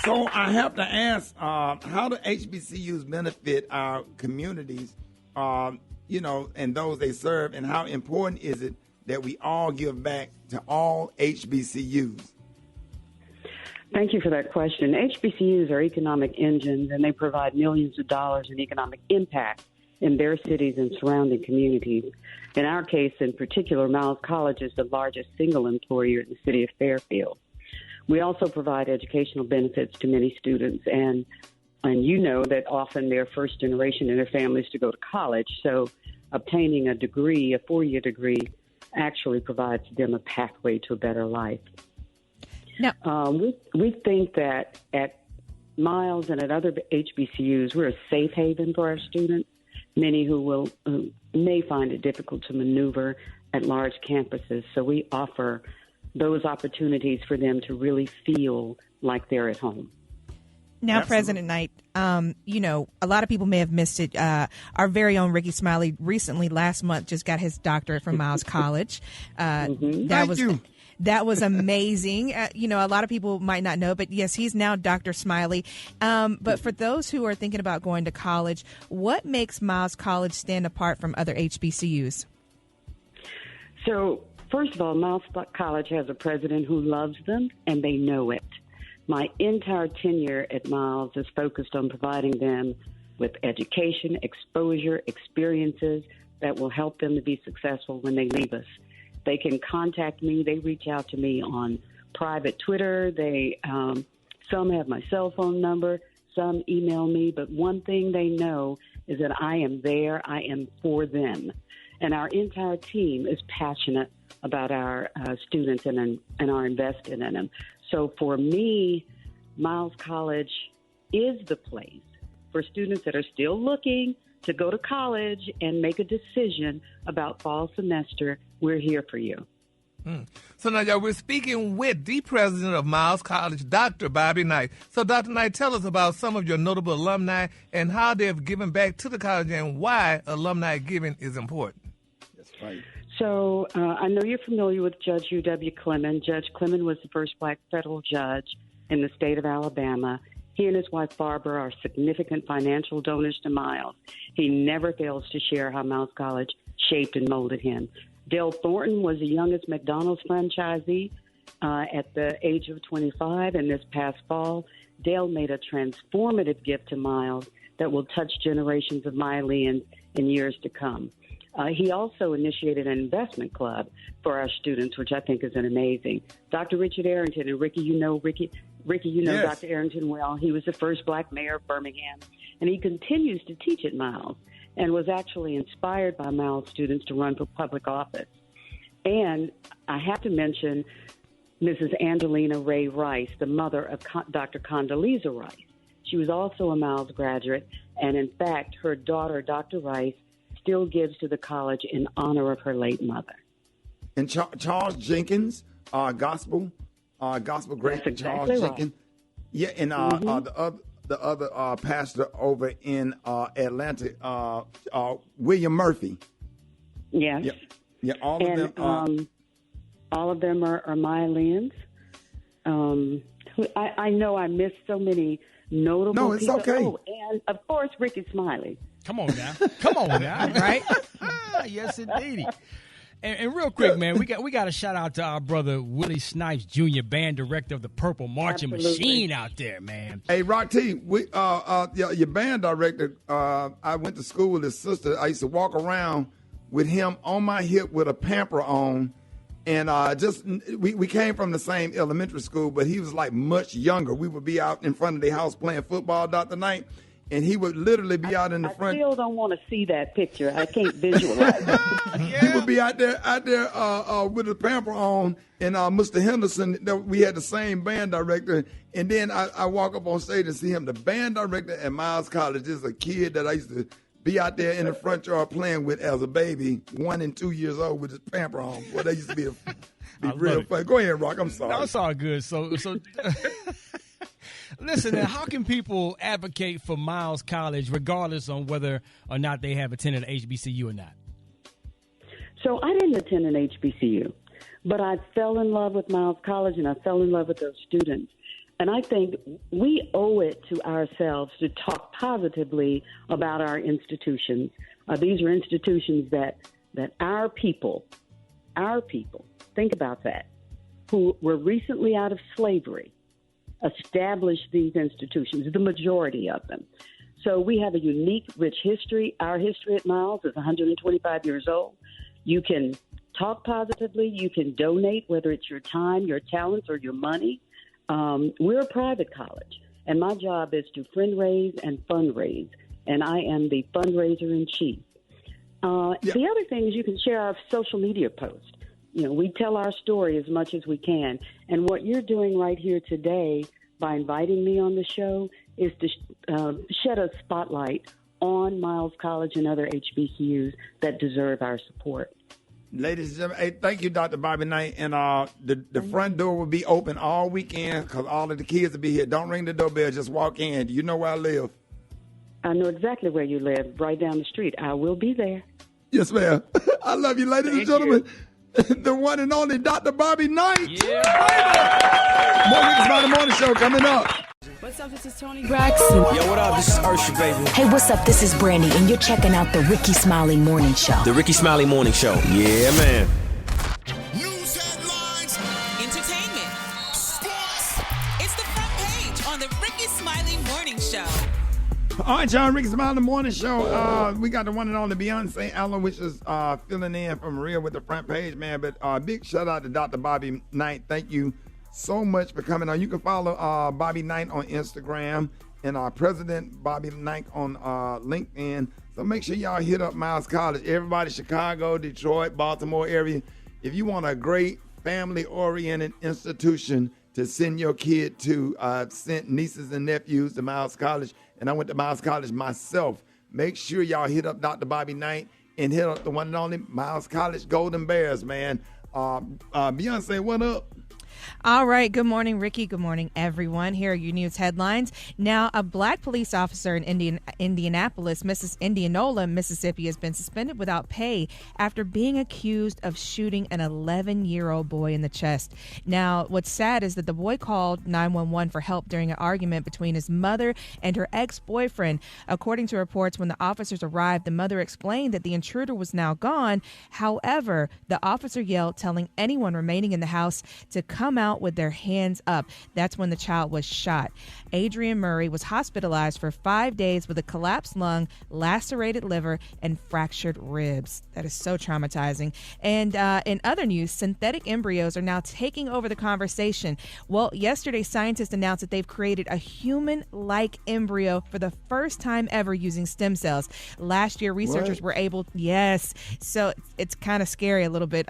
So I have to ask, how do HBCUs benefit our communities, and those they serve, and how important is it that we all give back to all HBCUs? Thank you for that question. HBCUs are economic engines, and they provide millions of dollars in economic impact in their cities and surrounding communities. In our case, in particular, Miles College is the largest single employer in the city of Fairfield. We also provide educational benefits to many students, and you know that often they're first generation in their families to go to college, so obtaining a degree, a 4-year degree, actually provides them a pathway to a better life. No. We think that at Miles and at other HBCUs, we're a safe haven for our students, many who may find it difficult to maneuver at large campuses, so we offer those opportunities for them to really feel like they're at home. Now, absolutely. President Knight, a lot of people may have missed it. Our very own Rickey Smiley recently, last month, just got his doctorate from Miles College. That was amazing. A lot of people might not know, but yes, he's now Dr. Smiley. But for those who are thinking about going to college, what makes Miles College stand apart from other HBCUs? So, first of all, Miles College has a president who loves them, and they know it. My entire tenure at Miles is focused on providing them with education, exposure, experiences that will help them to be successful when they leave us. They can contact me. They reach out to me on private Twitter. Some have my cell phone number. Some email me. But one thing they know is that I am there. I am for them. And our entire team is passionate about our students and are invested in them. So for me, Miles College is the place for students that are still looking to go to college and make a decision about fall semester. We're here for you. So now, y'all, we're speaking with the president of Miles College, Dr. Bobby Knight. So, Dr. Knight, tell us about some of your notable alumni and how they've given back to the college and why alumni giving is important. That's right. So I know you're familiar with Judge U.W. Clement. Judge Clement was the first black federal judge in the state of Alabama. He and his wife, Barbara, are significant financial donors to Miles. He never fails to share how Miles College shaped and molded him. Dale Thornton was the youngest McDonald's franchisee at the age of 25, and this past fall, Dale made a transformative gift to Miles that will touch generations of Mileans in years to come. He also initiated an investment club for our students, which I think is amazing. Dr. Richard Arrington, and Ricky, you know yes. Dr. Arrington well. He was the first black mayor of Birmingham, and he continues to teach at Miles and was actually inspired by Miles students to run for public office. And I have to mention Mrs. Angelina Ray Rice, the mother of Dr. Condoleezza Rice. She was also a Miles graduate, and in fact, her daughter, Dr. Rice, still gives to the college in honor of her late mother. And Charles Jenkins, gospel great That's Charles exactly Jenkins. Right. Yeah, and the other pastor over in Atlanta, William Murphy. Yes. Yeah, all of them. All of them are Mileans. I know I missed so many notable No, it's people. okay. Oh, and of course, Rickey Smiley. Come on now, right? Yes, indeedy. And real quick, man, we got to shout out to our brother Willie Snipes Jr., band director of the Purple Marching Machine out there, man. Hey, Rock T, your band director. I went to school with his sister. I used to walk around with him on my hip with a pamper on. And we came from the same elementary school, but he was like much younger. We would be out in front of the house playing football, Dr. Knight, and he would literally be out in the front. I still don't want to see that picture. I can't visualize it. He would be out there with the pamper on, and Mr. Henderson, we had the same band director. And then I walk up on stage and see him. The band director at Miles College is a kid that I used to be out there in the front yard playing with as a baby, 1 and 2 years old with his pamper on. Well, they used to be real fun. Go ahead, Rock. I'm sorry. No, it's all good. So listen, now, how can people advocate for Miles College regardless on whether or not they have attended an HBCU or not? So I didn't attend an HBCU, but I fell in love with Miles College, and I fell in love with those students. And I think we owe it to ourselves to talk positively about our institutions. These are institutions that our people, think about that, who were recently out of slavery, established these institutions, the majority of them. So we have a unique, rich history. Our history at Miles is 125 years old. You can talk positively. You can donate, whether it's your time, your talents, or your money. We're a private college, and my job is to friend raise and fundraise, and I am the fundraiser in chief. The other thing is you can share our social media posts. You know, we tell our story as much as we can, and what you're doing right here today by inviting me on the show is to shed a spotlight on Miles College and other HBCUs that deserve our support. Ladies and gentlemen, hey, thank you, Dr. Bobby Knight. And the front door will be open all weekend because all of the kids will be here. Don't ring the doorbell. Just walk in. You know where I live. I know exactly where you live, right down the street. I will be there. Yes, ma'am. I love you, ladies and gentlemen. The one and only Dr. Bobby Knight. Yeah. More Rickey Smiley Morning Show coming up. What's up, this is Tony Braxton. Yo, what up, this is Ursha, baby. Hey, what's up? This is Brandy, and you're checking out the Rickey Smiley Morning Show. The Rickey Smiley Morning Show. Yeah, man. News headlines. Entertainment. Sports. It's the front page on the Rickey Smiley Morning Show. All right, y'all, Rickey Smiley Morning Show. We got the one and only Beyonce Allen, which is filling in from Maria with the front page, man. But big shout out to Dr. Bobby Knight. Thank you so much for coming on. You can follow Bobby Knight on Instagram and our President Bobby Knight on LinkedIn. So make sure y'all hit up Miles College. Everybody, Chicago, Detroit, Baltimore area. If you want a great family-oriented institution to send your kid to, send nieces and nephews to Miles College, and I went to Miles College myself, make sure y'all hit up Dr. Bobby Knight and hit up the one and only Miles College Golden Bears, man. Beyonce, what up? All right. Good morning, Ricky. Good morning, everyone. Here are your news headlines. Now, a black police officer in Indianapolis, Indianola, Mississippi, has been suspended without pay after being accused of shooting an 11-year-old boy in the chest. Now, what's sad is that the boy called 911 for help during an argument between his mother and her ex-boyfriend. According to reports, when the officers arrived, the mother explained that the intruder was now gone. However, the officer yelled, telling anyone remaining in the house to come out with their hands up. That's when the child was shot. Adrian Murray was hospitalized for 5 days with a collapsed lung, lacerated liver, and fractured ribs. That is so traumatizing. And in other news, synthetic embryos are now taking over the conversation. Well, yesterday, scientists announced that they've created a human-like embryo for the first time ever using stem cells. Last year, researchers were able, so it's kind of scary a little bit.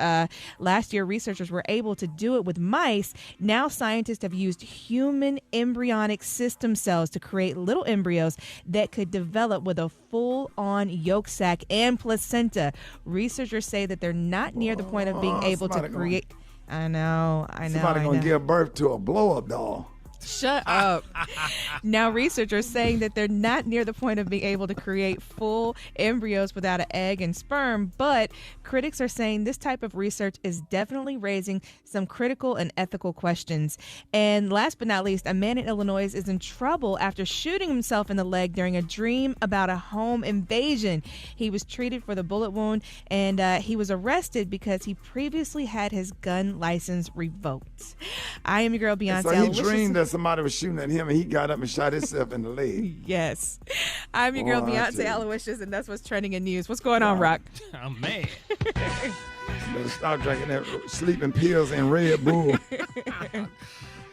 Last year, researchers were able to do it with mice. Now, scientists have used human embryonic system cells to create little embryos that could develop with a full-on yolk sac and placenta. Researchers say that they're not near the point of being able to create. I know. Somebody gonna give birth to a blow-up doll. Shut up. Now, researchers saying that they're not near the point of being able to create full embryos without an egg and sperm, but critics are saying this type of research is definitely raising some critical and ethical questions. And last but not least, a man in Illinois is in trouble after shooting himself in the leg during a dream about a home invasion. He was treated for the bullet wound, and he was arrested because he previously had his gun license revoked. I am your girl, Beyonce. So he dreamed that somebody was shooting at him, and he got up and shot himself in the leg. Yes. I'm your girl, Beyonce Aloysius, and that's what's trending in news. What's going on, Rock? Oh, man. Better stop drinking that sleeping pills and Red Bull.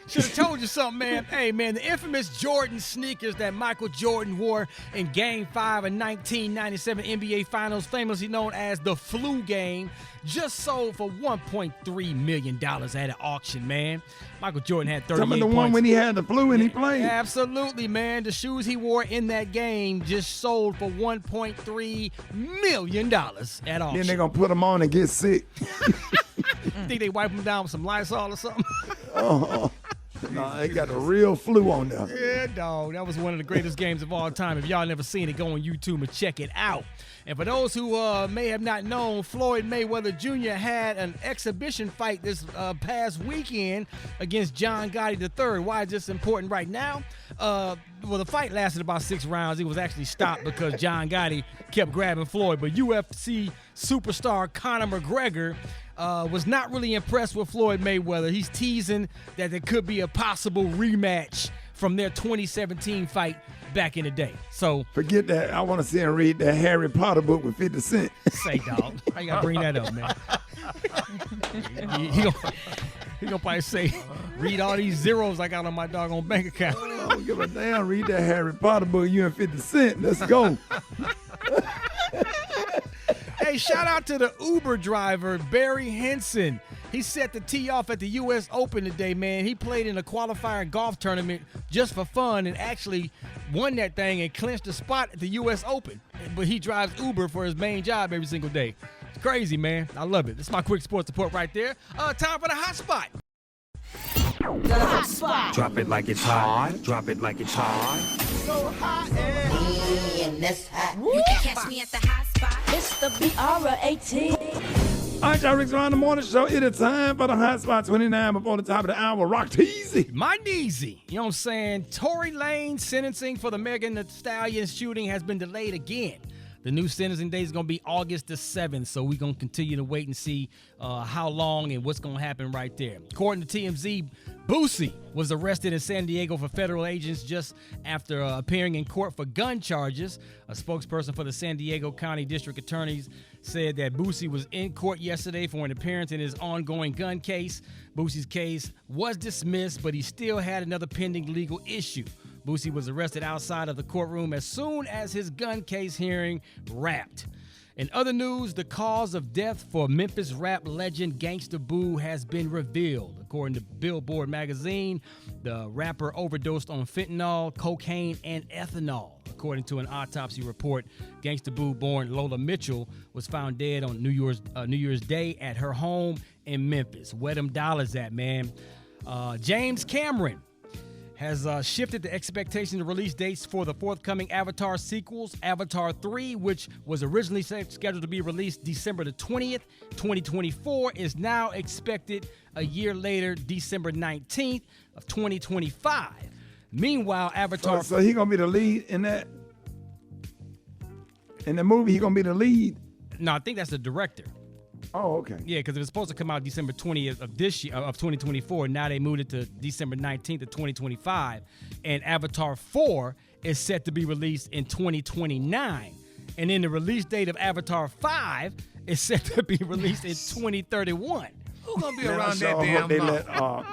Should have told you something, man. Hey, man, the infamous Jordan sneakers that Michael Jordan wore in Game 5 of 1997 NBA Finals, famously known as the flu game, just sold for $1.3 million at an auction, man. Michael Jordan had 38 points. Some of the one when he had the flu and he played. Absolutely, man. The shoes he wore in that game just sold for $1.3 million at auction. Then they're going to put them on and get sick. Think they wipe them down with some Lysol or something? Oh, no, they got a real flu on them. Yeah, dog. That was one of the greatest games of all time. If y'all never seen it, go on YouTube and check it out. And for those who may have not known, Floyd Mayweather Jr. had an exhibition fight this past weekend against John Gotti III. Why is this important right now? Well, the fight lasted about 6 rounds. It was actually stopped because John Gotti kept grabbing Floyd. But UFC superstar Conor McGregor was not really impressed with Floyd Mayweather. He's teasing that there could be a possible rematch from their 2017 fight back in the day. So forget that. I want to see him read that Harry Potter book with 50 Cent. Say, dog. I gotta bring that up, man. He gonna probably say, read all these zeros I got on my doggone bank account. I don't give a damn. Read that Harry Potter book, you and 50 Cent. Let's go. Hey, shout out to the Uber driver, Barry Henson. He set the tee off at the U.S. Open today, man. He played in a qualifying golf tournament just for fun and actually won that thing and clinched a spot at the U.S. Open. But he drives Uber for his main job every single day. It's crazy, man. I love it. That's my quick sports report right there. Time for the hot spot. The hot spot. Drop it like it's hot. Drop it like it's hot. So hot and this hot. You can catch me at the hot spot. It's the BR18. All right, y'all, Rick's Around the Morning Show. It is time for the hot spot 29 before the top of the hour. Rock teasy. My kneesy. You know what I'm saying? Tory Lanez sentencing for the Megan Thee Stallion shooting has been delayed again. The new sentencing date is going to be August the 7th, so we're going to continue to wait and see how long and what's going to happen right there. According to TMZ, Boosie was arrested in San Diego for federal agents just after appearing in court for gun charges. A spokesperson for the San Diego County District Attorneys said that Boosie was in court yesterday for an appearance in his ongoing gun case. Boosie's case was dismissed, but he still had another pending legal issue. Boosie was arrested outside of the courtroom as soon as his gun case hearing wrapped. In other news, the cause of death for Memphis rap legend Gangsta Boo has been revealed. According to Billboard magazine, the rapper overdosed on fentanyl, cocaine, and ethanol. According to an autopsy report, Gangsta Boo born Lola Mitchell was found dead on New Year's Day at her home in Memphis. Where them dollars at, man? James Cameron has shifted the expectation of release dates for the forthcoming Avatar sequels. Avatar 3, which was originally scheduled to be released December the 20th, 2024, is now expected a year later, December 19th of 2025. Meanwhile, Avatar... So he going to be the lead in that? In the movie, he going to be the lead? No, I think that's the director. Oh, okay. Yeah, because it was supposed to come out December 20th of this year, of 2024. Now they moved it to December 19th of 2025. And Avatar 4 is set to be released in 2029. And then the release date of Avatar 5 is set to be released in 2031. Who's going to be around that damn long?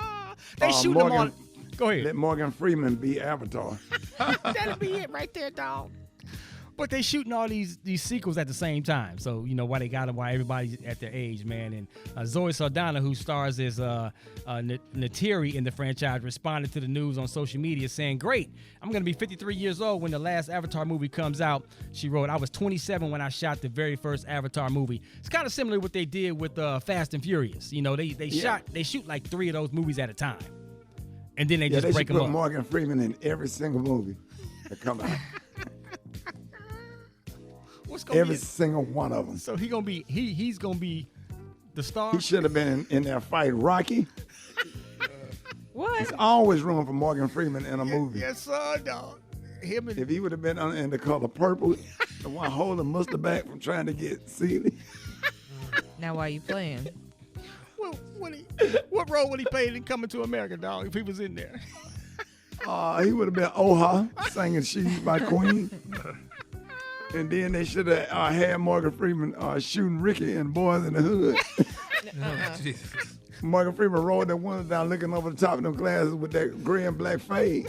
They shoot them on... Go ahead. Let Morgan Freeman be Avatar. That'll be it right there, dog. But they shooting all these sequels at the same time. So, you know, why they got them, why everybody's at their age, man. And Zoe Saldana, who stars as Neytiri in the franchise, responded to the news on social media saying, "Great, I'm going to be 53 years old when the last Avatar movie comes out." She wrote, "I was 27 when I shot the very first Avatar movie." It's kind of similar to what they did with Fast and Furious. You know, they shoot like 3 of those movies at a time. And then they just break them up. They should put Morgan Freeman in every single movie that come out. Every single one of them. So he's gonna be the star. He should have been in that fight, Rocky. What? There's always room for Morgan Freeman in a movie. Yes, sir, dog. If he would have been in the color purple, the one holding Mustard back from trying to get Seeley. Now, why are you playing? What role would he play in Coming to America, dog? If he was in there, he would have been Oha singing "She's My Queen." And then they should have had Morgan Freeman shooting Ricky in Boys in the Hood. Morgan Freeman rolled that window down looking over the top of them glasses with that gray and black fade.